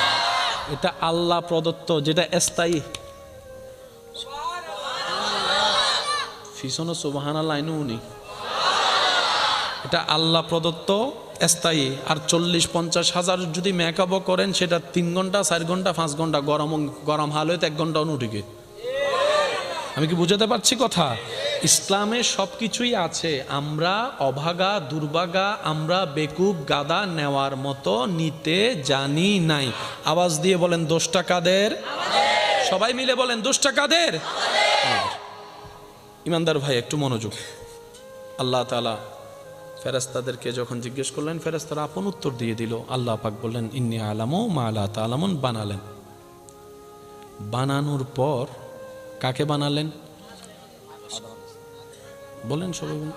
এটা আল্লাহ প্রদত্ত, যেটা স্থায়ী। ফিসনো সুবহানাল্লাহ উনি, এটা আল্লাহ প্রদত্ত স্থায়ী। আর 40-50 হাজার যদি মেকআপও করেন, সেটা 3 ঘন্টা 4 ঘন্টা 5 ঘন্টা গরম হাল হইতে 1 ঘন্টা অনুটিকে। আমি কি বুঝাতে পারছি কথা? ইসলামে সব কিছুই আছে। আমরা অভাগা দুর্ভাগা, আমরা বেকুব গাদা নেওয়ার মতো নিতে জানি নাই। আওয়াজ দিয়ে বলেন, দোষটা কাদের? সবাই মিলে বলেন, দোষটা কাদের? ইমানদার ভাই একটু মনোযোগ। আল্লাহ তাআলা ফেরেশতাদেরকে যখন জিজ্ঞেস করলেন, ফেরেশতারা আপন উত্তর দিয়ে দিল। আল্লাহ পাক বললেন, ইন্নী আলামু মা লা তা'লামুন, বানালেন। বানানোর পর কাকে বানালেন? বলেন সবাই বলেন।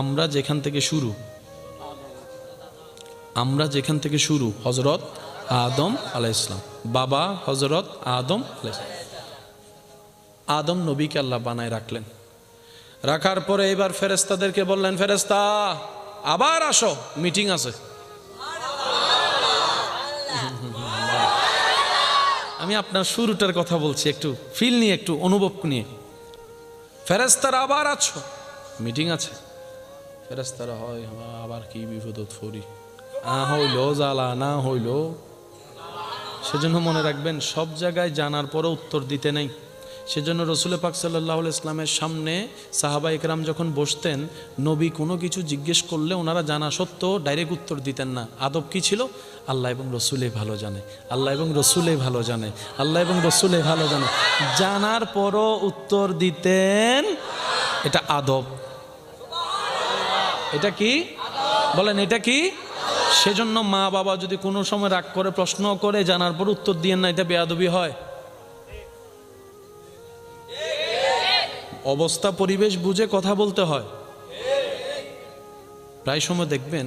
আমরা যেখান থেকে শুরু, হযরত আদম আলাইহিস সালাম, বাবা হযরত আদম আলাইহিস সালাম। আদম নবীকে আল্লাহ বানায় রাখলেন। রাখার পরে এবার ফেরেশতাদেরকে বললেন, ফেরেশতা আবার আসো, মিটিং আছে। আমি আপনার শুরুটার কথা বলছি, একটু ফিল নিয়ে, একটু অনুভব নিয়ে। ফেরেশতারা আবার আছো, মিটিং আছে। ফেরেশতারা হয় আবার কি বিপদত ফরি, হইল জ্বালা না হইল। সেজন্য মনে রাখবেন, সব জায়গায় জানার পরও উত্তর দিতে নেই। সেজন্য রসুল পাক সাল্লাল্লাহু আলাইহি ওয়াসাল্লামের সামনে সাহাবায়ে কেরাম যখন বসতেন, নবী কোনো কিছু জিজ্ঞেস করলে ওনারা জানা সত্ত্বেও ডাইরেক্ট উত্তর দিতেন না। আদব কি ছিল? আল্লাহ এবং রসুলে ভালো জানে, আল্লাহ এবং রসুলে ভালো জানে, আল্লাহ এবং রসুলে ভালো জানে। জানার পরও উত্তর দিতেন, এটা আদব। এটা কি বলেন, এটা কি? সেজন্য মা বাবা যদি কোনো সময় রাগ করে প্রশ্ন করে, জানার পর উত্তর দিয়েন না, এটা বেয়াদবি হয়। অবস্থা পরিবেশ বুঝে কথা বলতে হয়। প্রায় সময় দেখবেন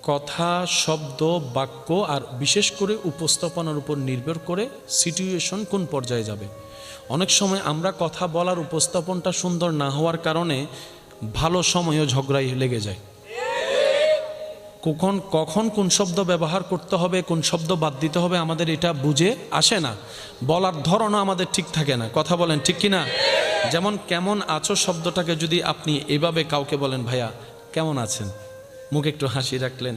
কথা, শব্দ, বাক্য আর বিশেষ করে উপস্থাপনার উপর নির্ভর করে সিচুয়েশন কোন পর্যায়ে যাবে। অনেক সময় আমরা কথা বলার উপস্থাপনটা সুন্দর না হওয়ার কারণে ভালো সময়ও ঝগড়াই লেগে যায়। কখন কোন শব্দ ব্যবহার করতে হবে, কোন শব্দ বাদ দিতে হবে, আমাদের এটা বুঝে আসে না। বলার ধরনও আমাদের ঠিক থাকে না। কথা বলেন ঠিক কিনা? যেমন কেমন আছো শব্দটাকে যদি আপনি এভাবে কাউকে বলেন, ভাইয়া কেমন আছেন, মুখে একটু হাসি রাখলেন,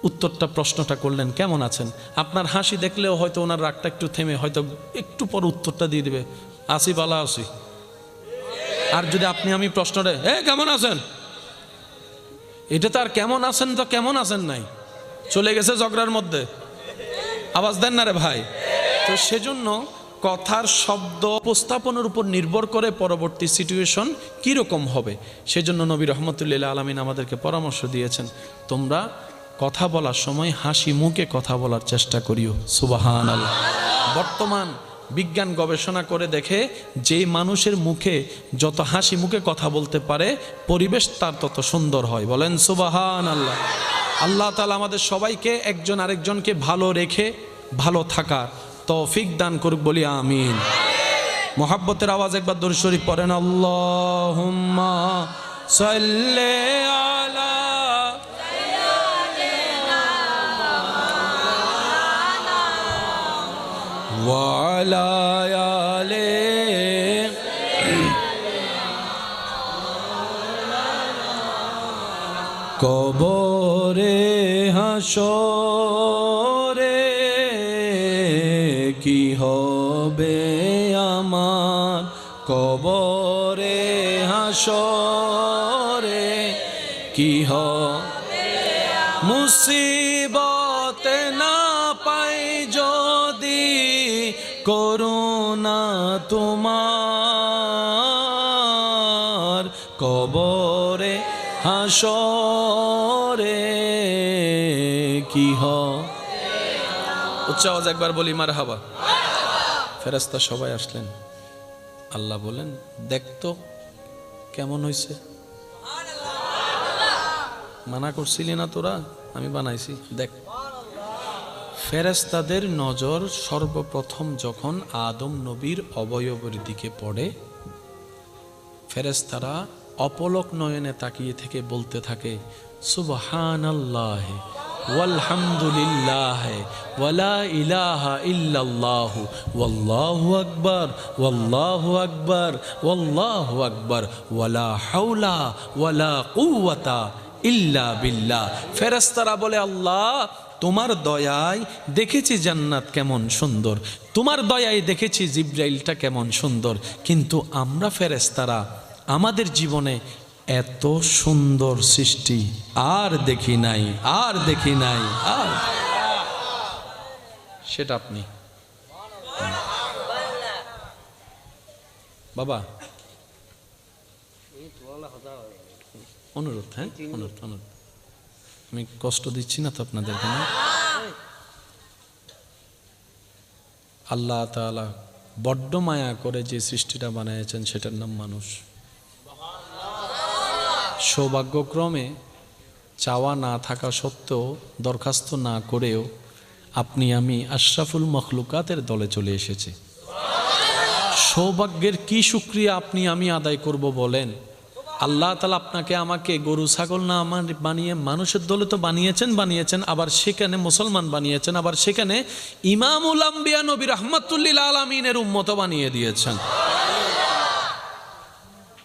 উত্তরটা প্রশ্নটা করলেন কেমন আছেন, আপনার হাসি দেখলেও হয়তো ওনার রাগটা একটু থেমে হয়তো একটু পর উত্তরটা দিয়ে দিবে, আসি বালা আসি। আর যদি আমি প্রশ্নটা কেমন আছেন, এটা তো আর কেমন আছেন তো কেমন আছেন নাই, চলে গেছে ঝগড়ার মধ্যে। আওয়াজ দেন না রে ভাই। তো সেজন্য কথার শব্দ উপস্থাপনের উপর নির্ভর করে পরবর্তী সিচুয়েশন কীরকম হবে। সেজন্য নবী রহমতুল্লাহ আলামিন আমাদেরকে পরামর্শ দিয়েছেন, তোমরা কথা বলার সময় হাসি মুখে কথা বলার চেষ্টা করিও। সুবহানাল্লাহ। বর্তমান বিজ্ঞান গবেষণা করে দেখে, যে মানুষের মুখে যত হাসি মুখে কথা বলতে পারে, পরিবেশ তার তত সুন্দর হয়। বলেন সুবহানাল্লাহ। আল্লাহ তাআলা আমাদের সবাইকে একজন আরেকজনকে ভালো রেখে ভালো থাকার তৌফিক দান করুক, বলি আমিন। মোহাব্বতের আওয়াজ একবার দরুদ শরীফ পড়েন, আল্লাহুম্মা সাল্লি আলা ওয়া আলা আলি। কবরে হাসরে কি হবে আমার, কবরে হাসরে কি হবে, মুসিবতে না পাই যদি করুণা তোমার, কবরে হাসরে পরে কি উচ্চ আওয়াজ একবার বলি মারহাবা। ফেরেশতা সবাই আসলেন। আল্লাহ বলেন, দেখতো কেমন হয়েছে। মানা করছিলি না তোরা, আমি বানাইছি, দেখ। ফেরেশতাদের নজর সর্বপ্রথম যখন আদম নবীর অবয়বের দিকে পড়ে, ফেরেশতারা অপলক নয়নে তাকিয়ে থেকে বলতে থাকে, সুবহানাল্লাহ ওয়ালহামদুলিল্লাহ ওয়ালা ইলাহা ইল্লাল্লাহ ওয়াল্লাহু আকবার ওয়াল্লাহু আকবার ওয়াল্লাহু আকবার ওয়ালা হাওলা ওয়ালা কুওয়াতা ইল্লা বিল্লাহ। ফেরেশতারা বলে, আল্লাহ তোমার দয়ায় দেখেছি জান্নাত কেমন সুন্দর, তোমার দয়ায় দেখেছি জিব্রাইলটা কেমন সুন্দর, কিন্তু আমরা ফেরেশতারা আমাদের জীবনে এত সুন্দর সৃষ্টি আর দেখি নাই, আর দেখি নাই। আর সেটা আপনি বাবা অনুরোধ, হ্যাঁ অনুরোধ অনুরোধ, আমি কষ্ট দিচ্ছি না তো আপনাদেরকে না? আল্লাহ তাআলা বড্ড মায়া করে যে সৃষ্টিটা বানিয়েছেন সেটার নাম মানুষ। সৌভাগ্যক্রমে চাওয়া না থাকা সত্ত্বেও, দরখাস্ত না করেও আপনি আমি আশরাফুল মখলুকাতের দলে চলে এসেছি। সৌভাগ্যের কি শুকরিয়া আপনি আমি আদায় করব বলেন? আল্লাহ তাআলা আপনাকে আমাকে গরু ছাগল না আমার বানিয়ে মানুষের দলে তো বানিয়েছেন, আবার সেখানে মুসলমান বানিয়েছেন, আবার সেখানে ইমামুল আম্বিয়া নবী রাহমাতুল্লিল আলামিনের উম্মত বানিয়ে দিয়েছেন।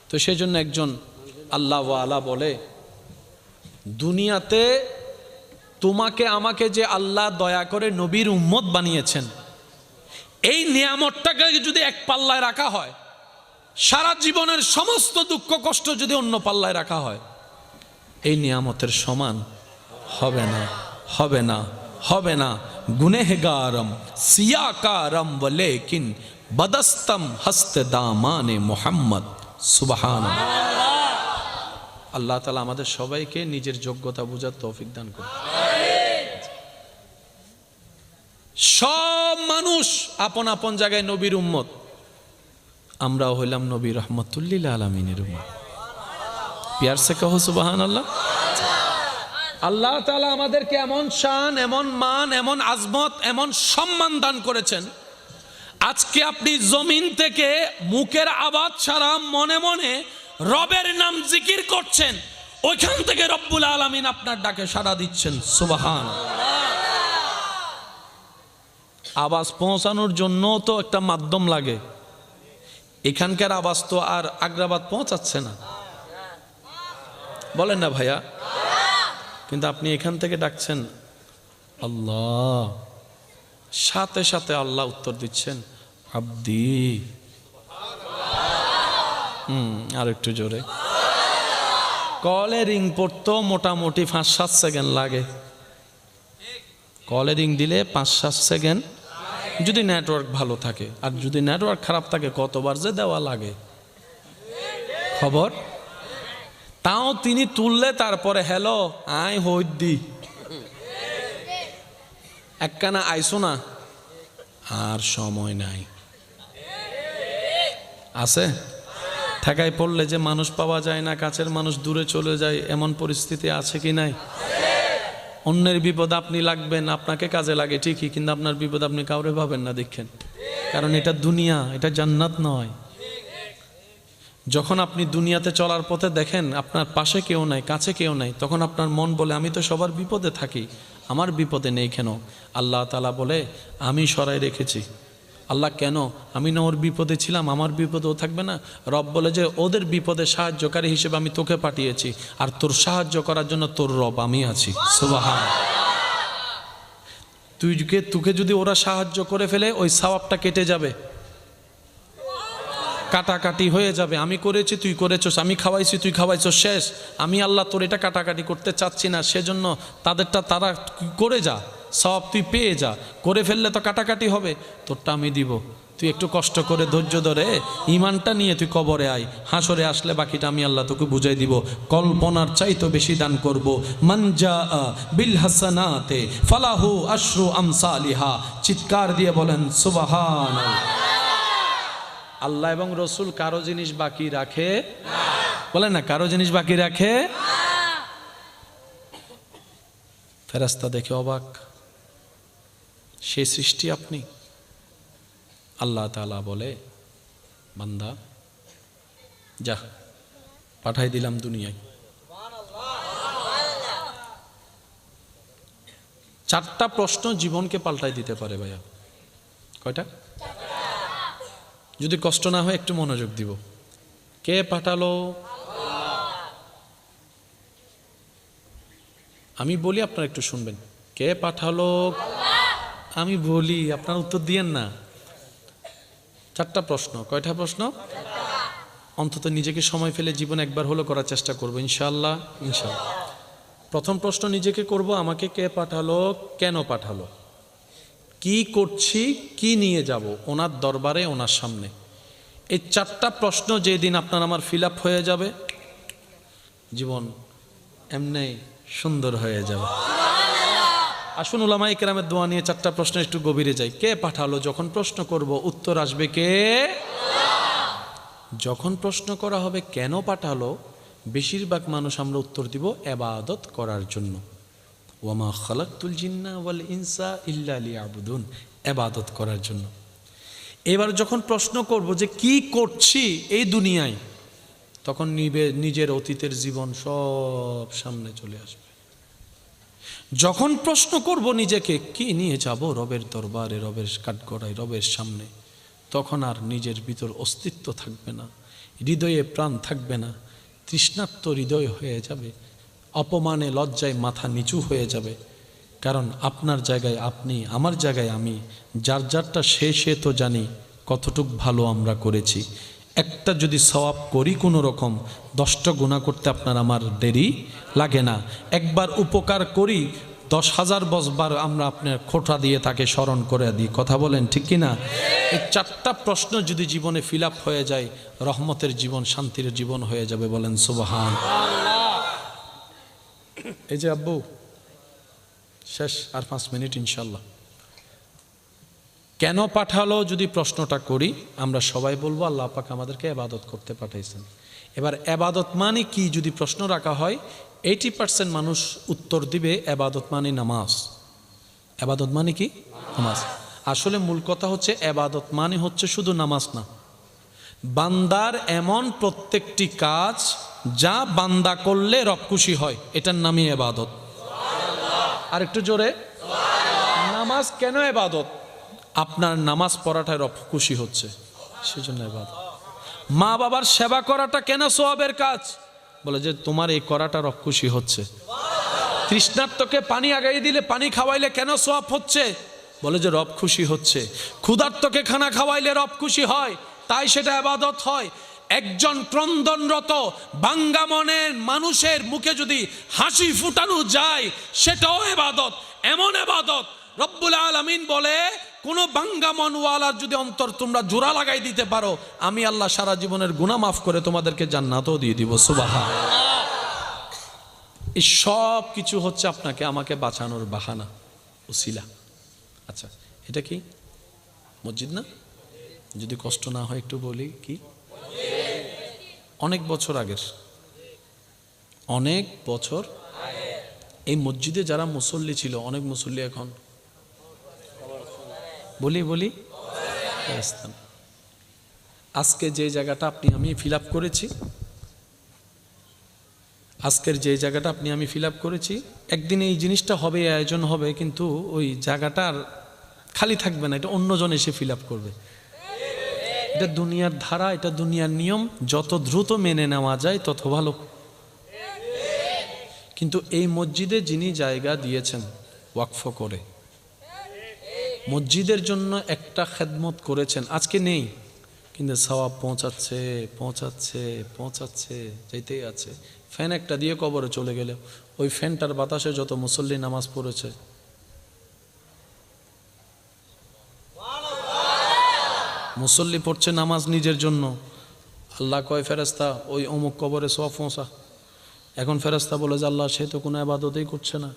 তো সেই জন্য একজন আল্লাহ ওয়ালা বলে, দুনিয়াতে তোমাকে আমাকে যে আল্লাহ দয়া করে নবীর উম্মত বানিয়েছেন, এই নিয়ামতটাকে যদি এক পাল্লায় রাখা হয়, সারা জীবনের সমস্ত দুঃখ কষ্ট যদি অন্য পাল্লায় রাখা হয়, এই নিয়ামতের সমান হবে না, হবে না, হবে না। গুনেহগারম সিয়াকারম ওয়ালেকিন বদস্তম হস্তে দামানে মুহাম্মদ। সুবহানাল্লাহ। আল্লাহ তাআলা আমাদের সবাইকে নিজের যোগ্যতা বুঝার তৌফিক দান করুন। সব মানুষ আপন আপন জায়গায় নবীর উম্মত, আমরাও হইলাম নবী রাহমাতুল্লিল আলামিনের উম্মত। প্যার সে কহো সুবহানাল্লাহ। আল্লাহ তাআলা আমাদেরকে এমন শান, এমন মান, এমন আজমত, এমন সম্মান দান করেছেন, আজকে আপনি জমিন থেকে মুখের আওয়াজ ছাড়া মনে মনে রবের নাম জিকির করছেন, ওইখান থেকে রব্বুল আলামিন আপনার ডাকে সাড়া দিচ্ছেন। সুবহানাল্লাহ। আওয়াজ পৌঁছানোর জন্য তো একটা মাধ্যম লাগে, এখানকার আওয়াজ তো আর আগ্রাবাদ পৌঁছাচ্ছে না, বলেন না ভাইয়া? কিন্তু আপনি এখান থেকে ডাকছেন আল্লাহ, সাথে সাথে আল্লাহ উত্তর দিচ্ছেন আব্দি। আর একটু জোরে। কলে রিং পড়তো মোটামুটি 5-7 সেকেন্ড লাগে। কলে রিং দিলে 5-7 সেকেন্ড, যদি নেটওয়ার্ক ভালো থাকে। আর যদি নেটওয়ার্ক খারাপ থাকে কতবার যে দেওয়া লাগে খবর। তাও তিনি তুললে তারপরে হ্যালো আয় হইদি একখানা আইসো না, আর সময় নাই। আছে ঠেকায় পড়লে যে মানুষ পাওয়া যায় না, কাছের মানুষ দূরে চলে যায়, এমন পরিস্থিতি আছে কি নাই? অন্যের বিপদ আপনি লাগবেন, আপনাকে কাজে লাগে ঠিকই, কিন্তু আপনার বিপদ আপনি কাউরে ভাবেন না, দেখেন। কারণ এটা দুনিয়া, এটা জান্নাত নয়। যখন আপনি দুনিয়াতে চলার পথে দেখেন আপনার পাশে কেউ নাই, কাছে কেউ নাই, তখন আপনার মন বলে আমি তো সবার বিপদে থাকি, আমার বিপদে নেই কেন? আল্লাহ তাআলা বলে আমি সরাই রেখেছি। আল্লাহ কেন? আমি না ওর বিপদে ছিলাম, আমার বিপদেও থাকবে না? রব বলে যে ওদের বিপদে সাহায্যকারী হিসেবে আমি তোকে পাঠিয়েছি, আর তোর সাহায্য করার জন্য তোর রব আমি আছি। সুবহানাল্লাহ। তোকে যদি ওরা সাহায্য করে ফেলে, ওই সওয়াবটা কেটে যাবে, কাটাকাটি হয়ে যাবে। আমি করেছি তুই করেছস, আমি খাওয়াইছি তুই খাওয়াইছস, শেষ। আমি আল্লাহ তোর এটা কাটাকাটি করতে চাচ্ছি না, সেজন্য তাদেরটা তারা করে যা, সব তুই পেয়ে যা। করে ফেললে তো কাটাকাটি হবে, তোরটা আমি দিব। তুই একটু কষ্ট করে ধৈর্য ধরে ইমানটা নিয়ে তুই কবরে আয়, হাসরে আসলে বাকিটা আমি আল্লাহ তোকে বুঝাই দিব। কল্পনার চাইতো বেশি দান করব। মানজা বিল হাসানাতে ফালাহু আশরু আমসালিহা। চিৎকার দিয়ে বলেন সুবহানাল্লাহ। আল্লাহ এবং রসুল কারো জিনিস বাকি রাখে না। বলেন না, কারো জিনিস বাকি রাখে না। ফেরেশতা দেখে অবাক, সে সৃষ্টি আপনি? আল্লাহ তাআলা বলে, বান্দা যা, পাঠাই দিলাম দুনিয়ায়। চারটা প্রশ্ন জীবনকে পাল্টাই দিতে পারে ভাইয়া। কয়টা? যদি কষ্ট না হয় একটু মনোযোগ দিব। কে পাঠালো? আমি বলি, আপনারা একটু শুনবেন। কে পাঠালো? আমি বলি, আপনারা উত্তর দিয়েন না। চারটা প্রশ্ন। কয়টা প্রশ্ন? অন্তত নিজেকে সময় ফেলে জীবন একবার হলো করার চেষ্টা করবো ইনশাআল্লাহ। ইনশাআল্লাহ। প্রথম প্রশ্ন নিজেকে করব, আমাকে কে পাঠালো, কেন পাঠালো, কি করছি, কি নিয়ে যাব ওনার দরবারে, ওনার সামনে। এই চারটা প্রশ্ন যেদিন আপনার আমার ফিল আপ হয়ে যাবে, জীবন এমনি সুন্দর হয়ে যাবে। আসুন উলামায়ে কেরামের দোয়া নিয়ে চারটা প্রশ্ন একটু গভীরে যাই। কে পাঠালো? যখন প্রশ্ন করব উত্তর আসবে কে? যখন প্রশ্ন করা হবে কেন পাঠালো, বেশিরভাগ মানুষ আমরা উত্তর দিব ইবাদত করার জন্য। ওয়ামা খালাকতুল জিন্না ওয়াল ইনসা ইল্লা লিয়াবুদুন, ইবাদত করার জন্য। এবার যখন প্রশ্ন করব যে কি করছি এই দুনিয়ায়, তখন নিজের অতীতের জীবন সব সামনে চলে আসবে। যখন প্রশ্ন করব নিজেকে কি নিয়ে যাব রবের দরবারে, রবের কাঠগড়ায়, রবের সামনে, তখন আর নিজের ভিতর অস্তিত্ব থাকবে না, হৃদয়ে প্রাণ থাকবে না, তৃষ্ণার্ত হৃদয় হয়ে যাবে, অপমানে লজ্জায় মাথা নিচু হয়ে যাবে। কারণ আপনার জায়গায় আপনি, আমার জায়গায় আমি, যার যারটা সে তো জানি কতটুক ভালো আমরা করেছি। একটা যদি সওয়াব করি কোনো রকম, 10টা গুনাহ করতে আপনার আমার দেরি লাগে না। একবার উপকার করি, 10,000 বার আমরা আপনার খোঁটা দিয়ে তাকে স্মরণ করে দিই। কথা বলেন ঠিক কিনা? এই চারটা প্রশ্ন যদি জীবনে ফিল আপ হয়ে যায়, রহমতের জীবন, শান্তির জীবন হয়ে যাবে। বলেন সুবহানাল্লাহ। এই যে আব্বু শেষ, আর 5 মিনিট ইনশাল্লাহ। কেন পাঠালো যদি প্রশ্নটা করি, আমরা সবাই বলবো আল্লাহ পাক আমাদেরকে ইবাদত করতে পাঠাইছেন। এবার ইবাদত মানে কি যদি প্রশ্ন রাখা হয়, 80% মানুষ উত্তর দিবে ইবাদত মানে নামাজ। ইবাদত মানে কি? নামাজ। আসলে মূল কথা হচ্ছে ইবাদত মানে হচ্ছে শুধু নামাজ না, বান্দার এমন প্রত্যেকটি কাজ যা বান্দা করলে রব খুশি হয়, এটার নামই ইবাদত। আর একটু জোরে। নামাজ কেন ইবাদত? আপনার নামাজ পড়াটায় রব খুশি হচ্ছে, সেজন্য ইবাদত। মা বাবার সেবা করাটা কেন সওয়াবের কাজ? বলে যে তোমার এই করাটা রব খুশি হচ্ছে। তৃষ্ণার্তকে পানি আগাই দিলে, পানি খাওয়াইলে কেন সওয়াব হচ্ছে? বলে যে রব খুশি হচ্ছে। ক্ষুধার্তকে খানা খাওয়াইলে রব খুশি হয়, তাই সেটা ইবাদত হয়। একজন ক্রন্দনরত বাঙ্গা মনের মানুষের মুখে যদি হাসি ফুটানো যায়, সেটাও ইবাদত। এমন ইবাদত রব্বুল আলামিন বলে, কোন বাঙ্গা মনওয়ালার যদি অন্তর তোমরা জোড়া লাগাই দিতে পারো, আমি আল্লাহ সারা জীবনের গুনাহ মাফ করে তোমাদেরকে জান্নাতও দিয়ে দিব। সুবহানাল্লাহ। এই সব কিছু হচ্ছে আপনাকে আমাকে বাঁচানোর বাহানা, উসিলা। আচ্ছা, এটা কি মসজিদ না? যদি কষ্ট না হয় একটু বলি, কি অনেক বছর আগের, অনেক বছর এই মসজিদে যারা মুসল্লি ছিল, অনেক মুসল্লি এখন বলি আজকে যে জায়গাটা আপনি আমি ফিল আপ করেছি, আজকের যে জায়গাটা আপনি আমি ফিল আপ করেছি, একদিন এই জিনিসটা হবে, আয়োজন হবে, কিন্তু ওই জায়গাটা আর খালি থাকবে না, এটা অন্যজন এসে ফিল আপ করবে। এটা দুনিয়ার ধারা, এটা দুনিয়ার নিয়ম, যত দ্রুত মেনে নেওয়া যায় তত ভালো। কিন্তু এই মসজিদে যিনি জায়গা দিয়েছেন ওয়াকফ করে, মসজিদের জন্য একটা খেদমত করেছেন, আজকে নেই কিন্তু সওয়াব পৌঁছাচ্ছে পৌঁছাচ্ছে পৌঁছাচ্ছে, যেতেই আছে। ফ্যান একটা দিয়ে কবরে চলে গেলে ওই ফ্যানটার বাতাসে যত মুসল্লি নামাজ পড়েছে, মুসল্লি পড়ছে নামাজ নিজের জন্য, আল্লাহ কয় ফেরেশতা ওই অমুক কবরে সওয়াব পৌঁছা। এখন ফেরেশতা বলে যে আল্লাহ সে তো কোনো ইবাদতই করছে না,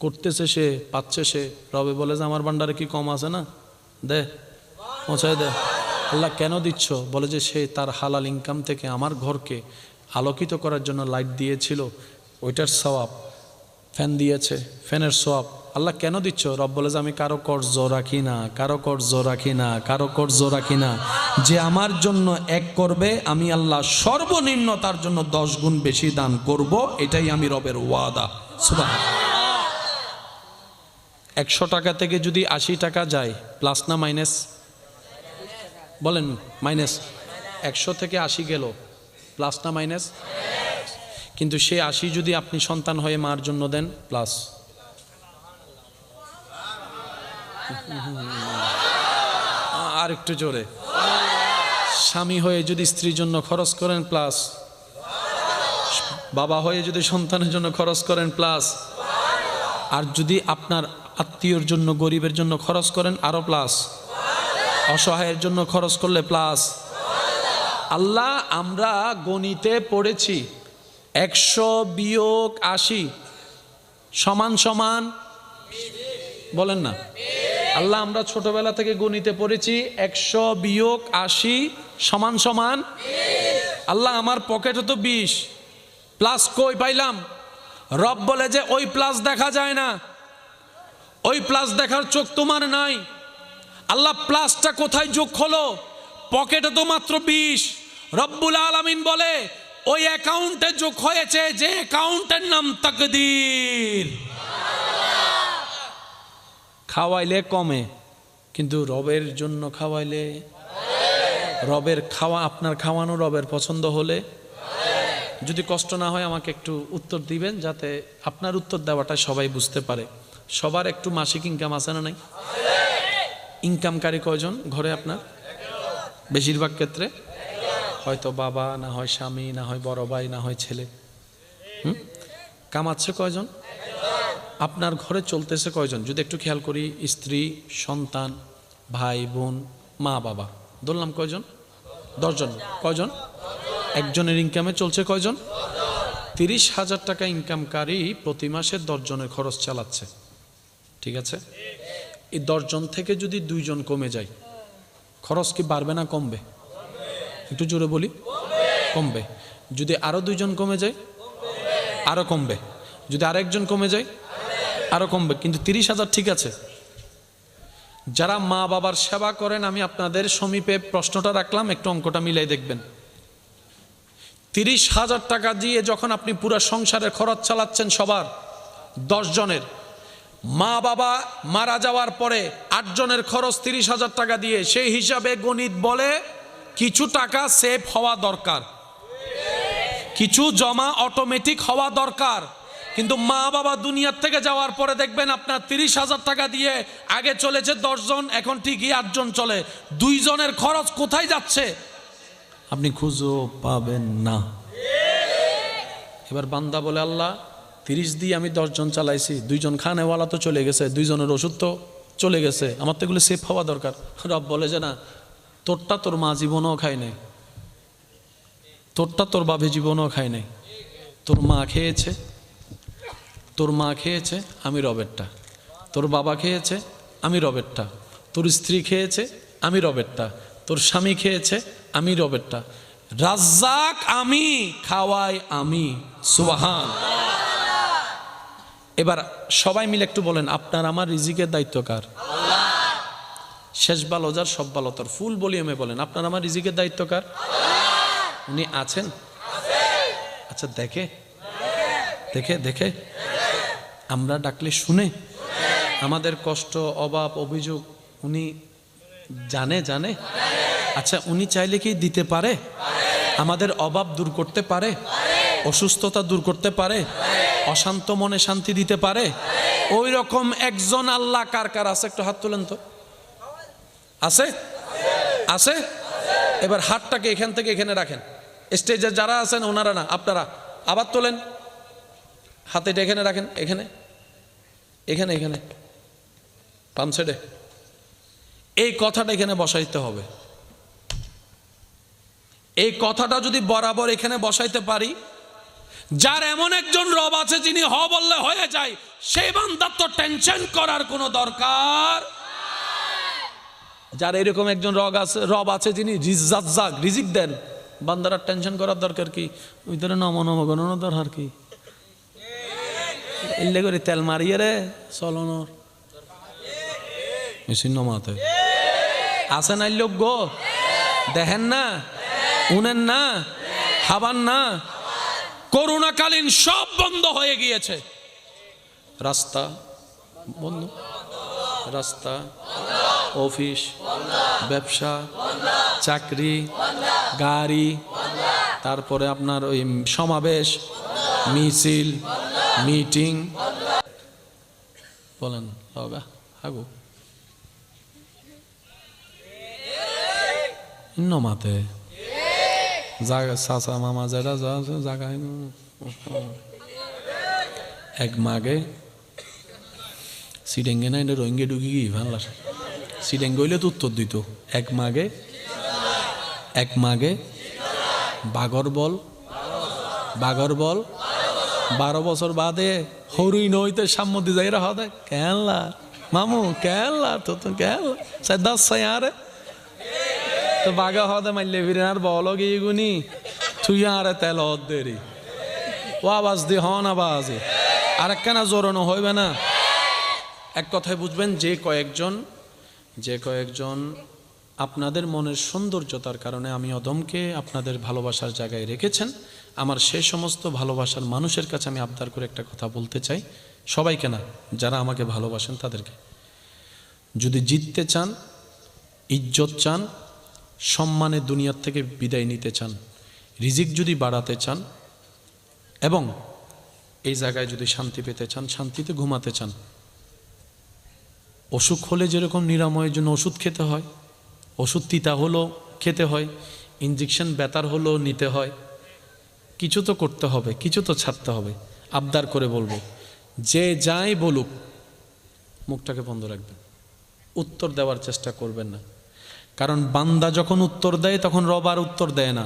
করতেছে সে, পাচ্ছে সে। রবে বলে যে আমার ভান্ডারে কি কম আছে না, দে পৌঁছায় দে। আল্লাহ কেন দিচ্ছ? বলে যে সে তার হালাল ইনকাম থেকে আমার ঘরকে আলোকিত করার জন্য লাইট দিয়েছিল, ওইটার সওয়াব। ফ্যান দিয়েছে, ফ্যানের সওয়াব। আল্লাহ কেন দিচ্ছ? রব বলে যে আমি কারো কর্জ রাখি না, কারো কর্জ রাখি না, কারো কর্জ রাখি না। যে আমার জন্য এক করবে আমি আল্লাহ সর্বনিম্ন তার জন্য 10 গুণ বেশি দান করব, এটাই আমি রবের ওয়াদা। সুবহানাল্লাহ। 100 টাকা থেকে যদি 80 টাকা যায়, প্লাস না মাইনাস? বলেন মাইনাস। 100 থেকে 80 গেল, প্লাস না মাইনাস? কিন্তু সে 80 যদি আপনি সন্তান হয়ে মার জন্য দেন, প্লাস। আর একটু জোরে। স্বামী হয়ে যদি স্ত্রীর জন্য খরচ করেন, প্লাস। বাবা হয়ে যদি সন্তানের জন্য খরচ করেন, প্লাস। আর যদি আপনার আত্মীয়র জন্য, গরিবের জন্য খরচ করেন, আরো প্লাস। অসহায়ের জন্য খরচ করলে প্লাস। আল্লাহ, আমরা গণিতে পড়েছি 100 বিয়োগ 80 সমান সমান, বলেন না? আল্লাহ, আমরা ছোটবেলা থেকে গণিতে পড়েছি 100 বিয়োগ 80 সমান সমান। আল্লাহ, আমার পকেটে তো 20, প্লাস কই পাইলাম? রব বলে যে ওই প্লাস দেখা যায় না, ওই প্লাস দেখার চোখ তোমার নাই। আল্লাহ, প্লাসটা কোথায় যোগ হলো? পকেটে তো মাত্র 20। রব্বুল আলামিন বলে ওই অ্যাকাউন্টে যোগ হয়েছে যে অ্যাকাউন্টের নাম তাকদীর। খাওয়াইলে কমে, কিন্তু রবের জন্য খাওয়াইলে, রবের খাওয়া, আপনার খাওয়ানো রবের পছন্দ হলে, যদি কষ্ট না হয় আমাকে একটু উত্তর দিবেন, যাতে আপনার উত্তর দেওয়াটা সবাই বুঝতে পারে। সবার একটু মাসিক ইনকাম আছে না নাই? ইনকামকারী কয়জন ঘরে আপনার? বেশিরভাগ ক্ষেত্রে হয়তো বাবা, না হয় স্বামী, না হয় বড় ভাই, না হয় ছেলে। কামাচ্ছে কয়জন? আপনার ঘরে চলতেছে কয়জন? যদি একটু খেয়াল করি, স্ত্রী, সন্তান, ভাই বোন, মা বাবা, ধরলাম কয়জন? 10 জন। কয়জন? একজনের ইনকামে চলছে কয়জন? 30,000 টাকা ইনকামকারী প্রতি মাসে 10 জনের খরচ চালাচ্ছে। ঠিক আছে? এই 10 জন থেকে যদি 2 জন কমে যায়, খরচ কি বাড়বে না কমবে? একটু জোরে বলি। কমবে। যদি আরো 2 জন কমে যায়, আরো কমবে। যদি আরেকজন কমে যায়, আরো কমবে। কিন্তু 30,000 ঠিক আছে। যারা মা বাবার সেবা করেন, আমি আপনাদের সমীপে প্রশ্নটা রাখলাম, একটু অঙ্কটা মিলাই দেখবেন। 30,000 টাকা দিয়ে যখন আপনি পুরো সংসারের খরচ চালাচ্ছেন সবার, 10 জনের, মা বাবা মারা যাওয়ার পরে 8 জনের খরচ 30,000 টাকা দিয়ে, সেই হিসাবে গণিত বলে কিছু টাকা সেভ হওয়া দরকার, কিছু জমা অটোমেটিক হওয়া দরকার। কিন্তু মা বাবা দুনিয়ার থেকে যাওয়ার পরে দেখবেন আপনার 30,000 টাকা দিয়ে আগে চলেছে 10 জন, এখন ঠিকই 8 জন চলে। 2 জনের খরচ কোথায় যাচ্ছে আপনি খুঁজেও পাবেন না। এবার বান্দা বলে, আল্লাহ 30 দিয়ে আমি 10 জন চালাইছি, 2 জন খানেওয়ালা তো চলে গেছে, 2 জনের ওষুধ তো চলে গেছে, আমার তো এগুলো সেফ হওয়া দরকার। রব বলে যে না, তোরটা তোর মা জীবনও খায় নাই, তোরটা তোর বাবা জীবনও খায় নাই। তোর মা খেয়েছে, তোর মা খেয়েছে, আমি রবেরটা। তোর বাবা খেয়েছে, আমি রবেরটা। তোর স্ত্রী খেয়েছে, আমি রবেরটা। তোর স্বামী খেয়েছে, আমি রবেরটা। রাজ্জাক আমি, খাওয়াই আমি। সুবহান। এবার সবাই মিলে একটু বলেন, আপনার আমার রিজিকের দায়িত্ব কার? শেষ ভালো যার, সব ভালো তার। ফুল ভলিউমে বলেন, আপনার আমার রিজিকের দায়িত্ব কার? উনি আছেন? আচ্ছা, দেখে দেখে দেখে আমরা ডাকলে শুনে, আমাদের কষ্ট, অভাব, অভিযোগ উনি জানে জানে। আচ্ছা, উনি চাইলে কি দিতে পারে? আমাদের অভাব দূর করতে পারে, অসুস্থতা দূর করতে পারে, অশান্ত মনে শান্তি দিতে পারে। ওই রকম একজন আল্লাহ কার কার আছে? একটু হাত তোলেন তো। আছে? আছে? এবার হাতটাকে এখান থেকে এখানে রাখেন। স্টেজে যারা আছেন ওনারা না, আপনারা আবার তোলেন। হাতে এখানে রাখেন, এখানে এখানে এখানে বাম সাইডে। এই কথাটা এখানে বসাইতে হবে। এই কথাটা যদি বরাবর এখানে বসাইতে পারি, যার এমন একজন রব আছে যিনি হ বললে হয়ে যায়, সেই বান্দার তো টেনশন করার কোনো দরকার। যার এরকম একজন রব আছে যিনি রিজিক দেন, বান্দারা টেনশন করার দরকার কি? ওই ধরে নম নম গণনার দরকার কি? এলে করে তেল মারিয়ে রে চলনর মেশিন নমাতে আছে নাই লোক গো, দেখেন না, উনেন না, খাবার না। করোনাকালীন সব বন্ধ হয়ে গিয়েছে, রাস্তা বন্ধ, রাস্তা, অফিস, ব্যবসা, চাকরি, গাড়ি, তারপরে আপনার ওই সমাবেশ, মিছিল, মিটিং, বলেন বাবা আগু নমাতে জায়গা চাচা মামা যারা যা জায়গায় এক মাগে সিডেঙ্গে না এটা রোহিঙ্গে ঢুকি গিয়ে ভালো সিডেঙ্গে হইলে তো উত্তর দিত। এক মাগে বাগর বল 12 বছর বাদে হরুই নইতে সাম্মতি যাইরা হদে কেনলা মামু কেনলা তো কেনলা সাই 10 সাই আরে তো বাগা হদে মাইলে ফিরে আর বলো গিয়ে গুনি তুই আরে তেল দেরি ও আওয়াজ দি হন আওয়াজে আর একখানা জোরানো হইবে না। এক কথায় বুঝবেন, যে কয়েকজন আপনাদের মনের সৌন্দর্যতার কারণে আমি অদমকে আপনাদের ভালোবাসার জায়গায় রেখেছেন, আমার সেই সমস্ত ভালোবাসার মানুষের কাছে আমি আবদার করে একটা কথা বলতে চাই, সবাইকে না, যারা আমাকে ভালোবাসেন তাদেরকে, যদি জিততে চান, ইজ্জত চান, সম্মানে দুনিয়ার থেকে বিদায় নিতে চান, রিজিক যদি বাড়াতে চান এবং এই জায়গায় যদি শান্তি পেতে চান, শান্তিতে ঘুমাতে চান, অসুখ হলে যেরকম নিরাময়ের জন্য ওষুধ খেতে হয়, ওষুধ তিতা হলো খেতে হয়, ইঞ্জেকশন ব্যথার হলো নিতে হয়, কিছু তো করতে হবে, কিছু তো ছাড়তে হবে। আবদার করে বলবো, যে যাই বলুক মুখটাকে বন্ধ রাখবেন, উত্তর দেওয়ার চেষ্টা করবেন না। কারণ বান্দা যখন উত্তর দেয় তখন রব আর উত্তর দেয় না,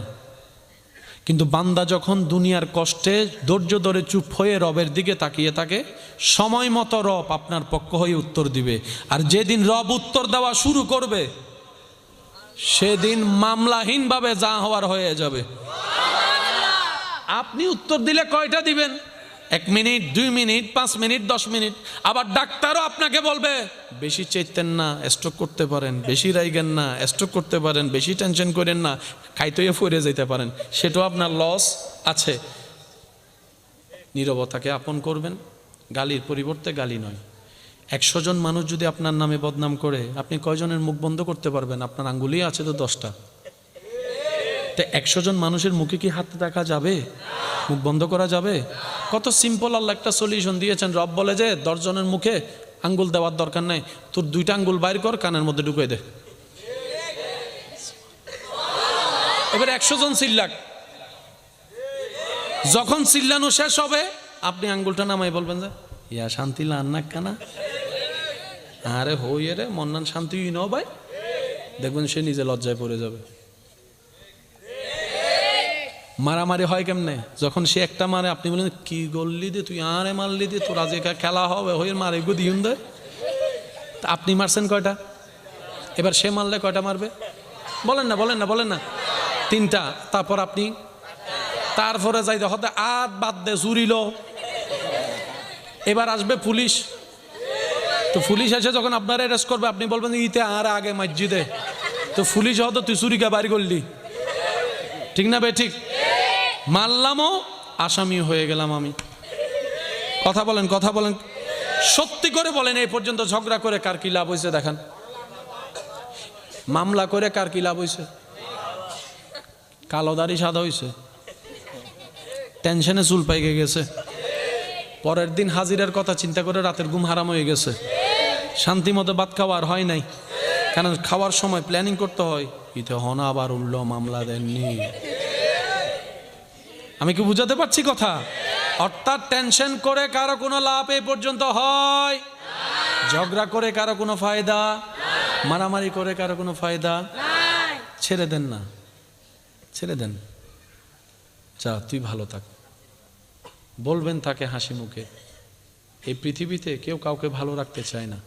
কিন্তু বান্দা যখন দুনিয়ার কষ্টে ধৈর্য ধরে চুপ হয়ে রবের দিকে তাকিয়ে থাকে, সময় মতো রব আপনার পক্ষ হয়ে উত্তর দিবে। আর যেদিন রব উত্তর দেওয়া শুরু করবে সেদিন মামলাহীনভাবে যা হওয়ার হয়ে যাবে। আপনি উত্তর দিলে কয়টা দিবেন? 1 মিনিট, 2 মিনিট, 5 মিনিট, 10 মিনিট। আবার ডাক্তারও আপনাকে বলবে বেশি চেতেন না, স্ট্রোক করতে পারেন, বেশি রাইগেন না, স্ট্রোক করতে পারেন, বেশি টেনশন করেন না, খাইতে ফিরে যেতে পারেন, সেটাও আপনার লস আছে। নীরবতাকে আপন করবেন, গালির পরিবর্তে গালি নয়। 100 জন মানুষ যদি আপনার নামে বদনাম করে, আপনি কয়জনের মুখ বন্ধ করতে পারবেন? আপনার আঙ্গুলি আছে তো 10টা। তো 100 জন মানুষের মুখে কি হাত দেখা যাবে? মুখ বন্ধ করা যাবে? কত সিম্পল আল্লাহ একটা সলিউশন দিয়েছেন। রব বলে যে 10 জনের মুখে আঙ্গুল দেওয়ার দরকার নাই, তোর 2টা আঙ্গুল বাইর কর, কানের মধ্যে ঢুকে দে। এবার 100 জন চিল্লাক, যখন চিল্লানো শেষ হবে আপনি আঙ্গুলটা নামাই বলবেন যে ইয়া শান্তি লান না কানা, আরে হইয়ে রে মন্নান শান্তি ন ভাই, দেখবেন সে নিজে লজ্জায় পড়ে যাবে। মারামারি হয় কেমনে? যখন সে একটা মারে আপনি বলেন কি গল্লি দে তুই, আরে মারলি দে, তোর আজ খেলা হবে, হয়ে মারে গো দিউন দে। আপনি মারছেন কয়টা? এবার সে মারলে কয়টা মারবে? বলেন না 3টা। তারপর আপনি, তারপরে যাইতে হতে আত বাদ দে জুড়িল। এবার আসবে পুলিশ, তো পুলিশ এসে যখন আপনার অ্যারেস্ট করবে আপনি বলবেন ইতে আর আগে মসজিদে, তো পুলিশ হয়তো তুই চুরিকা বাড়ি করলি, ঠিক না বে ঠিক? মারলামও, আসামি হয়ে গেলাম আমি। কথা বলেন, সত্যি করে বলেন, এই পর্যন্ত ঝগড়া করে কার কি লাভ হয়েছে দেখান? মামলা করে কার কি লাভ হয়েছে? কালো দাড়ি সাদা হয়েছে, টেনশনে চুল পাইকে গেছে, পরের দিন হাজিরার কথা চিন্তা করে রাতের ঘুম হারাম হয়ে গেছে, শান্তি মতো ভাত খাওয়ার হয় নাই, কারণ খাওয়ার সময় প্ল্যানিং করতে হয়, ইতে হন আবার উল্ল মামলা দেননি। আমি কি বুঝাতে পারছি কথা? অর্থাৎ টেনশন করে কারো কোনো লাভ এই পর্যন্ত হয়, ঝগড়া করে কারো কোনো ফায়দা, মারামারি করে কারো কোনো ফায়দা নাই। ছেড়ে দেন না, ছেড়ে দেন। যা তুই ভালো থাক, বলবেন তাকে হাসি মুখে। এই পৃথিবীতে কেউ কাউকে ভালো রাখতে চায় না।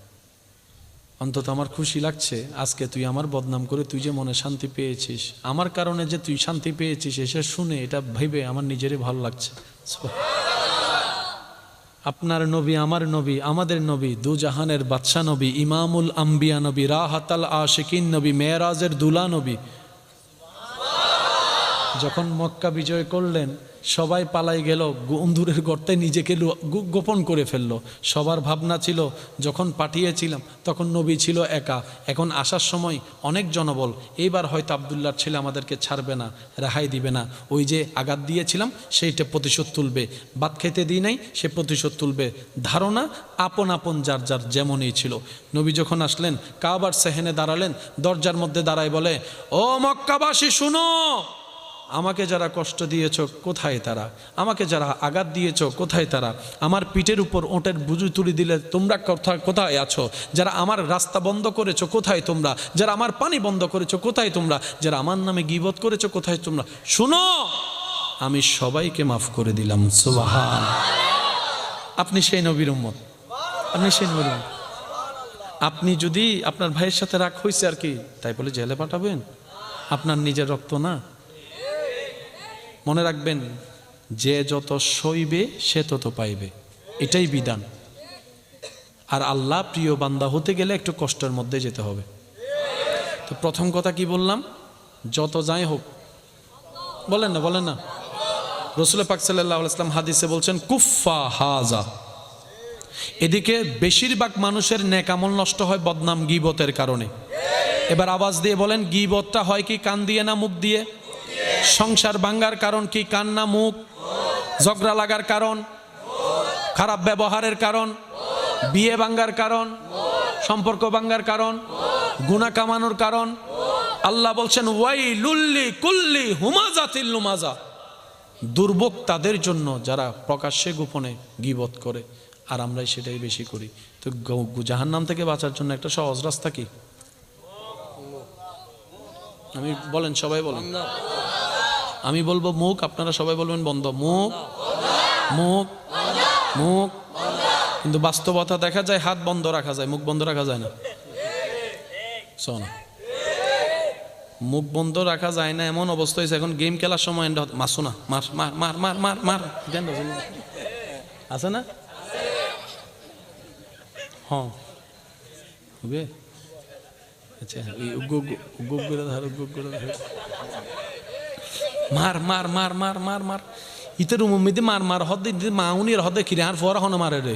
অন্তত আমার খুশি লাগছে আজকে তুই আমার বদনাম করে তুই যে মনে শান্তি পেয়েছিস, আমার কারণে যে তুই শান্তি পেয়েছিস, এসে শুনে এটা ভেবে আমার নিজেরই ভালো লাগছে। আপনার নবী, আমার নবী, আমাদের নবী, দু জাহানের বাদশা নবী, ইমামুল আম্বিয়া নবী, রাহাতাল আশিকিন নবী, মেরাজের দুলা নবী, যখন মক্কা বিজয় করলেন সবাই পালাই গেল, অন্ধুরের গর্তে নিজেকে গোপন করে ফেললো। সবার ভাবনা ছিল যখন পাঠিয়েছিলাম তখন নবী ছিল একা, এখন আসার সময় অনেক জনবল, এইবার হয়তো আবদুল্লাহর ছেলে আমাদেরকে ছাড়বে না, রেহাই দিবে না। ওই যে আঘাত দিয়েছিলাম সেইটা প্রতিশোধ তুলবে, ভাত খেতে দিই নাই সে প্রতিশোধ তুলবে। ধারণা আপন আপন যার যার যেমনই ছিল। নবী যখন আসলেন কাবার সেহেনে দাঁড়ালেন, দরজার মধ্যে দাঁড়ায় বলে, ও মক্কাবাসী শুনো, আমাকে যারা কষ্ট দিয়েছ কোথায় তারা, আমাকে যারা আঘাত দিয়েছ কোথায় তারা, আমার পিঠের উপর ওঁটের বুঝু তুলে দিলে তোমরা কোথায় আছো, যারা আমার রাস্তা বন্ধ করেছো কোথায় তোমরা, যারা আমার পানি বন্ধ করেছো কোথায় তোমরা, যারা আমার নামে গীবত করেছো কোথায় তোমরা, শুনো আমি সবাইকে মাফ করে দিলাম। সুবহান। আপনি সেই নবীর উম্মত, আপনি সেই নবীর উম্মত। আপনি যদি আপনার ভাইয়ের সাথে রাগ হয়েছে আর কি তাই বলে জেলে পাঠাবেন? আপনার নিজের রক্ত না। মনে রাখবেন, যে যত সইবে সে তত পাইবে, এটাই বিধান। আর আল্লাহ প্রিয় বান্দা হতে গেলে একটু কষ্টের মধ্যে যেতে হবে। তো প্রথম কথা কি বললাম, যত যাই হোক, বলেন না বলেন না, রাসূল পাক সাল্লাল্লাহু আলাইহি ওয়াসাল্লাম হাদিসে বলছেন কুফা হাজা। এদিকে বেশিরভাগ মানুষের নেক আমল নষ্ট হয় বদনাম গীবতের কারণে। এবার আওয়াজ দিয়ে বলেন, গীবতটা হয় কি কান দিয়ে না মুখ দিয়ে? সংসার ভাঙ্গার কারণ কি কান না মুখ? ঝগড়া লাগার কারণ, খারাপ ব্যবহারের কারণ, বিয়ে ভাঙ্গার কারণ, সম্পর্ক ভাঙ্গার কারণ, গুনাহ কামানোর কারণ। আল্লাহ বলছেন ওয়াইলুল্লি কুল্লি হুমাজাতিল লুমাজা, দুর্ভোগ তাদের জন্য যারা প্রকাশ্যে গোপনে গীবত করে। আর আমরাই সেটাই বেশি করি। তো জাহান্নাম থেকে বাঁচার জন্য একটা সহজ রাস্তা কি? আমি বলেন, সবাই বলেন। আমি বলবো মুখ, আপনারা সবাই বলবেন বন্ধ। মুখ মুখ মুখ। কিন্তু বাস্তবতা দেখা যায় হাত বন্ধ রাখা যায়, মুখ বন্ধ রাখা যায় না। শোনা, মুখ বন্ধ রাখা যায় না এমন অবস্থা হয়েছে এখন গেম খেলার সময় মারছো না, মার মার মার মার মার মার আছে না? হ্যাঁ হবে। আচ্ছা মার মার মার মার মার মার ইতের উমিদি মার মার হদে মাউনির হদে খিরে আর ফোয়ারা হন মারে রে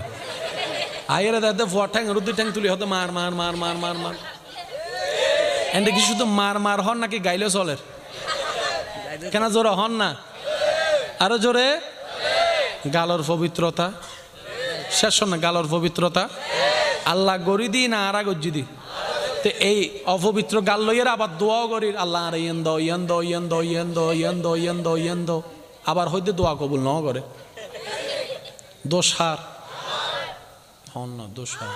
আয়ের দাদা ফোয়ার ঠ্যাং রুদ্দি ঠ্যাং তুলি হদে মার মার মার মার মার মার। এন্ড কি শুধু মার মার হন নাকি গাইলেও চলের? কেন জোরে হন না, আরো জোরে। গালর পবিত্রতা শেষ না, গালর পবিত্রতা আল্লাহ গড়ি দি না আর গজ্জি দি। তো এই অপবিত্র গাল লইয়ের আবার দোয়াও করি, আল্লাহ আর ইয়েন্দ ইয়েন্দ ইয়েন্দ ইয়েন্দ ইয়েন্দ ইয়েন্দ ইয়েন্দ, আবার হইতে দোয়া কবুল ন করে। দোষার হন না, দোষার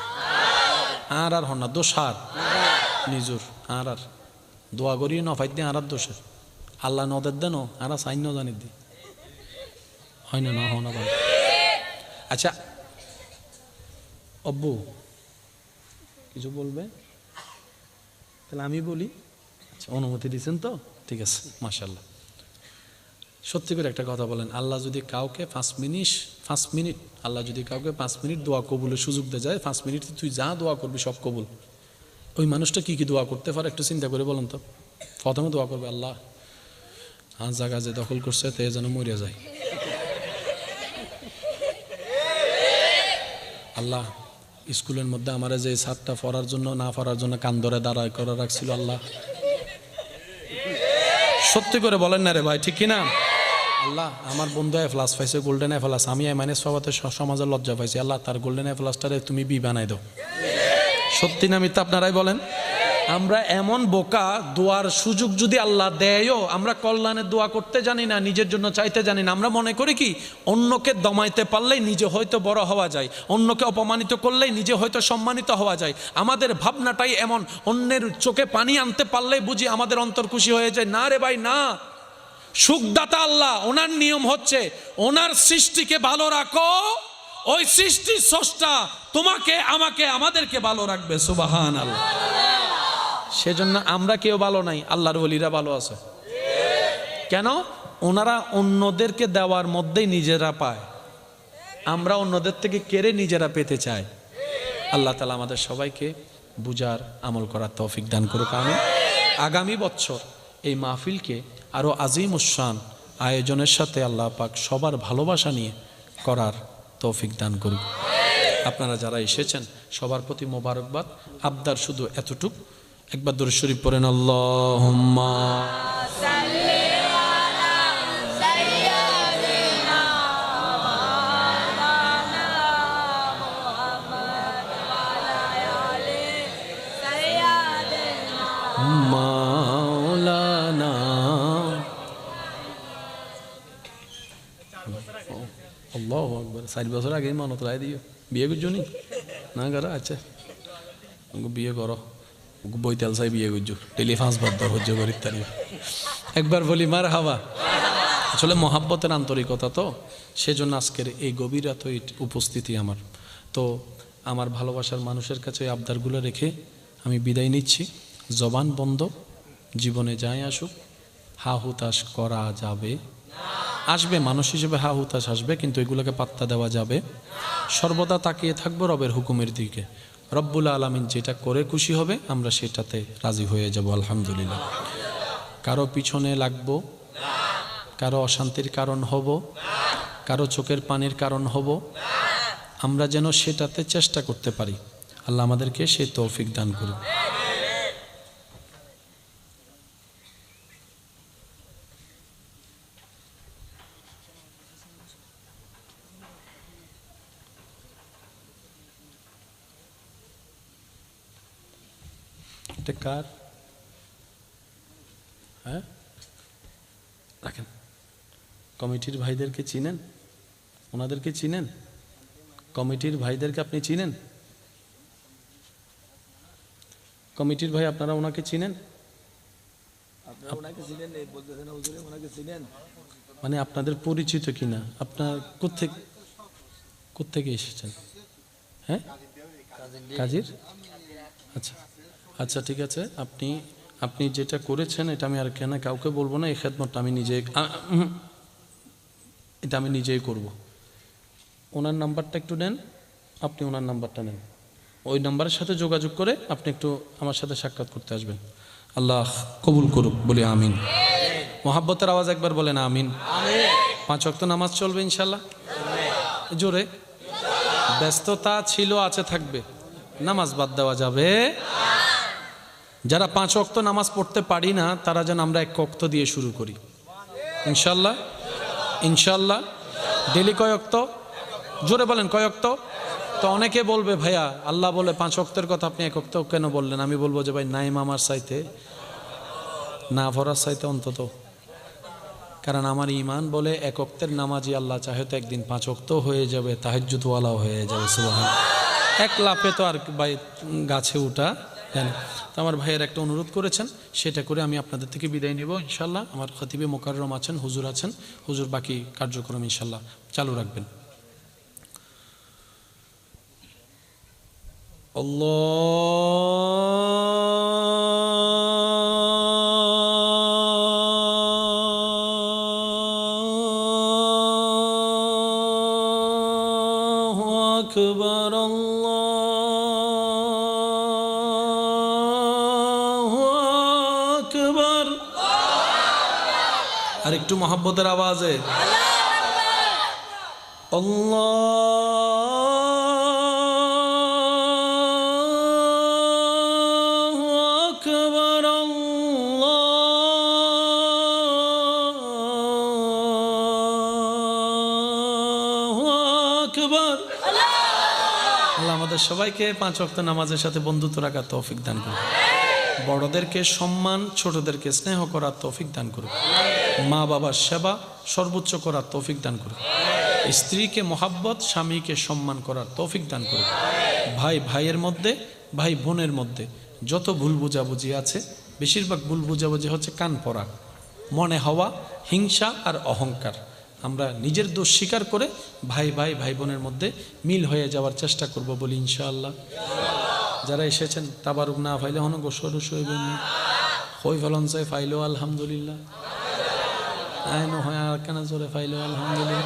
আর আর হন না, দোষার নিজুর আর আর দোয়া করি নফাই দিয়ে আর আর দোষের আল্লাহ নদের দেন আর সাইন জানি দি হয় না, হন না। আচ্ছা অব্বু কিছু বলবে? তাহলে আমি বলি। আচ্ছা অনুমতি দিচ্ছেন তো? ঠিক আছে, মাশাআল্লাহ। সত্যি করে একটা কথা বলেন, আল্লাহ যদি কাউকে 5 মিনিট আল্লাহ যদি কাউকে 5 মিনিট দোয়া কবুলের সুযোগ দেয় যায়, 5 মিনিট তুই যা দোয়া করবি সব কবুল, ওই মানুষটা কি কি দোয়া করতে পারে একটু চিন্তা করে বলেন তো। প্রথমে দোয়া করবে, আল্লাহ আর জায়গা যে দখল করছে তে যেন মরে যায়। আল্লাহ স্কুলের মধ্যে আমার যে ছাদটা পড়ার জন্য না পড়ার জন্য কান ধরে দাঁড়ায় করে রাখছিল, আল্লাহ সত্যি করে বলেন না রে ভাই, ঠিক কিনা? আল্লাহ আমার বন্ধু এফ্লাস পাইছে, গোল্ডেন এফ্লাস, আমি মাইনাস পাওয়াতে সমাজের লজ্জা পাইছি, আল্লাহ তার গোল্ডেন এফ্লাসটারে তুমি বি বানাই দাও। সত্যি না মিথ্যা আপনারাই বলেন? আমরা এমন বোকা, দোয়ার সুযোগ যদি আল্লাহ দেয়ও আমরা কল্যাণের দোয়া করতে জানি না, নিজের জন্য চাইতে জানি না। আমরা মনে করি কি অন্যকে দমাইতে পারলেই নিজে হয়তো বড় হওয়া যায়, অন্যকে অপমানিত করলেই নিজে হয়তো সম্মানিত হওয়া যায়। আমাদের ভাবনাটাই এমন, অন্যের চোখে পানি আনতে পারলেই বুঝি আমাদের অন্তর খুশি হয়ে যায়। না রে ভাই না, সুখদাতা আল্লাহ, ওনার নিয়ম হচ্ছে ওনার সৃষ্টিকে ভালো রাখো, ওই সৃষ্টির স্রষ্টা তোমাকে আমাকে আমাদেরকে ভালো রাখবে। সুবহানাল্লাহ। সেজন্য আমরা কেউ ভালো নাই, আল্লাহর ওলিরা ভালো আছে। কেন? ওনারা অন্যদেরকে দেওয়ার মধ্যেই নিজেরা পায়, আমরা অন্যদের থেকে কেড়ে নিজেরা পেতে চাই। আল্লাহ তাআলা আমাদের সবাইকে বুঝার আমল করার তৌফিক দান করুক। আমি আগামী বছর এই মাহফিলকে আরো আজিম উশান আয়োজনের সাথে আল্লাহ পাক সবার ভালোবাসা নিয়ে করার তৌফিক দান করুক। আপনারা যারা এসেছেন সবার প্রতি মোবারকবাদ। আবদার শুধু এতটুক, একবার দরুদ শরীফ পড়েন, আল্লাহুম্মা সাল্লি আলা সাইয়্যিদিনা মুহাম্মদ ওয়া আলা আলি সাইয়্যিদিনা মাওলানা। আল্লাহু আকবার। 4 বছর আগে মানত লাই দিও, বিয়ে করছো নি? না করো? আচ্ছা বিয়ে করো, বইতাল চাই বিয়ে করছো, টেলি 5 বার হজ্জ করি তারি। একবার বলি মার হাওয়া। আসলে মহাব্বতের আন্তরিকতা তো, সেজন্য আজকের এই গভীরতা উপস্থিতি আমার। তো আমার ভালোবাসার মানুষের কাছে আবদারগুলো রেখে আমি বিদায় নিচ্ছি। জবান বন্ধ, জীবনে যাই আসুক হা হুতাশ করা যাবে, আসবে মানুষ হিসেবে হা হুতাশ আসবে, কিন্তু এগুলোকে পাত্তা দেওয়া যাবে। সর্বদা তাকিয়ে থাকবো রবের হুকুমের দিকে। রব্বুল আলামিন যেটা করে খুশি হবে আমরা সেটাতে রাজি হয়ে যাব, আলহামদুলিল্লাহ। কারো পিছনে লাগবো, কারো অশান্তির কারণ হব, কারো চোখের পানির কারণ হব, আমরা যেন সেটাতে চেষ্টা করতে পারি। আল্লাহ আমাদেরকে সেই তৌফিক দান করুন। এটা কার? হ্যাঁ রাখেন। কমিটির ভাইদেরকে চিনেন? ওনাদেরকে চিনেন? কমিটির ভাইদেরকে আপনি চিনেন? কমিটির ভাই আপনারা ওনাকে চিনেন? মানে আপনাদের পরিচিত কিনা? আপনার কোত্থেকে এসেছেন? হ্যাঁ কাজীর। আচ্ছা আচ্ছা ঠিক আছে। আপনি যেটা করেছেন এটা আমি আর কেন কাউকে বলবো না। এই খেদমতটা আমি নিজেই করব। ওনার নাম্বারটা একটু নেন, আপনি ওনার নাম্বারটা নেন, ওই নাম্বারের সাথে যোগাযোগ করে আপনি একটু আমার সাথে সাক্ষাৎ করতে আসবেন। আল্লাহ কবুল করুক, বলি আমিন। মোহাব্বতের আওয়াজ একবার বলেন আমিন। 5 ওয়াক্ত নামাজ চলবে ইনশাল্লাহ, জোরে। ব্যস্ততা ছিল, আছে, থাকবে, নামাজ বাদ দেওয়া যাবে। যারা 5 ওয়াক্ত নামাজ পড়তে পারি না তারা যেন আমরা 1 ওয়াক্ত দিয়ে শুরু করি ইনশাল্লাহ। ইনশাল্লাহ ডেলি কয় ওয়াক্ত? জোরে বলেন কয় ওয়াক্ত? তো অনেকে বলবে ভাইয়া আল্লাহ বলে 5 ওয়াক্তের কথা আপনি 1 ওয়াক্ত কেন বললেন? আমি বলবো যে ভাই নাইম আমার চাইতে না ভরার চাইতে অন্তত, কারণ আমার ঈমান বলে 1 ওয়াক্তের নামাজই আল্লাহ চাহে তো একদিন 5 ওয়াক্ত হয়ে যাবে, তাহাজ্জুদওয়ালাও হয়ে যাবে। সুবহান। এক লাফে তো আর ভাই গাছে উঠা। তো আমার ভাইয়ের একটা অনুরোধ করেছেন, সেটা করে আমি আপনাদের থেকে বিদায় নেব ইনশাল্লাহ। আমার খতিবে মোকাররম আছেন, হুজুর আছেন, হুজুর বাকি কার্যক্রম ইনশাল্লাহ চালু রাখবেন। আল্লাহু আকবার, আল্লাহু আকবার। আর একটু মহব্বতের আওয়াজে আল্লাহু আকবার, আল্লাহু আকবার। আল্লাহ আমাদের সবাইকে 5 ওয়াক্ত নামাজের সাথে বন্ধুত্ব রাখার তৌফিক দান করুন। বড়দেরকে সম্মান, ছোটদেরকে স্নেহ করার তৌফিক দান করুক। মা বাবার সেবা সর্বোচ্চ করার তৌফিক দান করুক। স্ত্রীকে মহাব্বত, স্বামীকে সম্মান করার তৌফিক দান করুক। ভাই ভাইয়ের মধ্যে, ভাই বোনের মধ্যে যত ভুল বুঝাবুঝি আছে, বেশিরভাগ ভুল বুঝাবুঝি হচ্ছে কান পড়া, মনে হওয়া, হিংসা আর অহংকার। আমরা নিজের দোষ স্বীকার করে ভাই ভাই ভাই বোনের মধ্যে মিল হয়ে যাওয়ার চেষ্টা করব বলি ইনশাআল্লাহ। যারা এসেছেন তাবারুক না ফাইলে হন গোসল হইবেন, হই ফেলন চাই ফাইলো আলহামদুলিল্লাহ, আইন হয় আর কেন জোরে ফাইলো আলহামদুলিল্লাহ।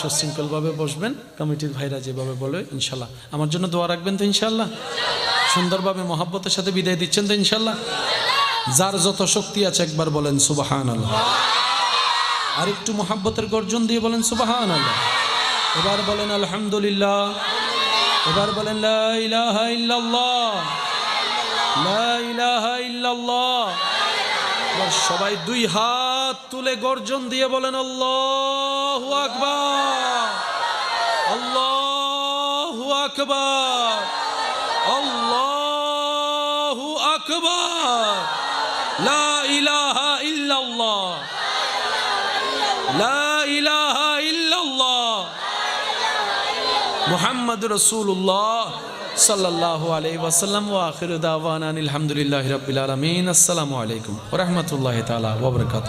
সুশৃঙ্খলভাবে বসবেন, কমিটির ভাইরা যেভাবে বলে ইনশাল্লাহ। আমার জন্য দোয়া রাখবেন তো ইনশাল্লাহ। সুন্দরভাবে মহাব্বতের সাথে বিদায় দিচ্ছেন তো ইনশাল্লাহ। যার যত শক্তি আছে একবার বলেন সুবহানাল্লাহ। আর একটু মহাব্বতের গর্জন দিয়ে বলেন সুবহানাল্লাহ। এবার বলেন আলহামদুলিল্লাহ। এবার বলেন লা ইলাহা ইল্লাল্লাহ, লা ইলাহা ইল্লাল্লাহ। এবার সবাই দুই হাত তুলে গর্জন দিয়ে বলেন আল্লাহু আকবার, আল্লাহু আকবার, আল্লাহু আকবার। লা ইলাহা ইল্লাল্লাহ, লা ইলাহা ইল্লাল্লাহ, মুহাম্মাদুর রাসূলুল্লাহ সাল্লাল্লাহু আলাইহি ওয়াসাল্লাম। ওয়া আখিরু দাওয়ানা আলহামদুলিল্লাহি রাব্বিল আলামিন। আসসালামু আলাইকুম ওয়া রাহমাতুল্লাহি তাআলা ওয়া বারাকাতুহু।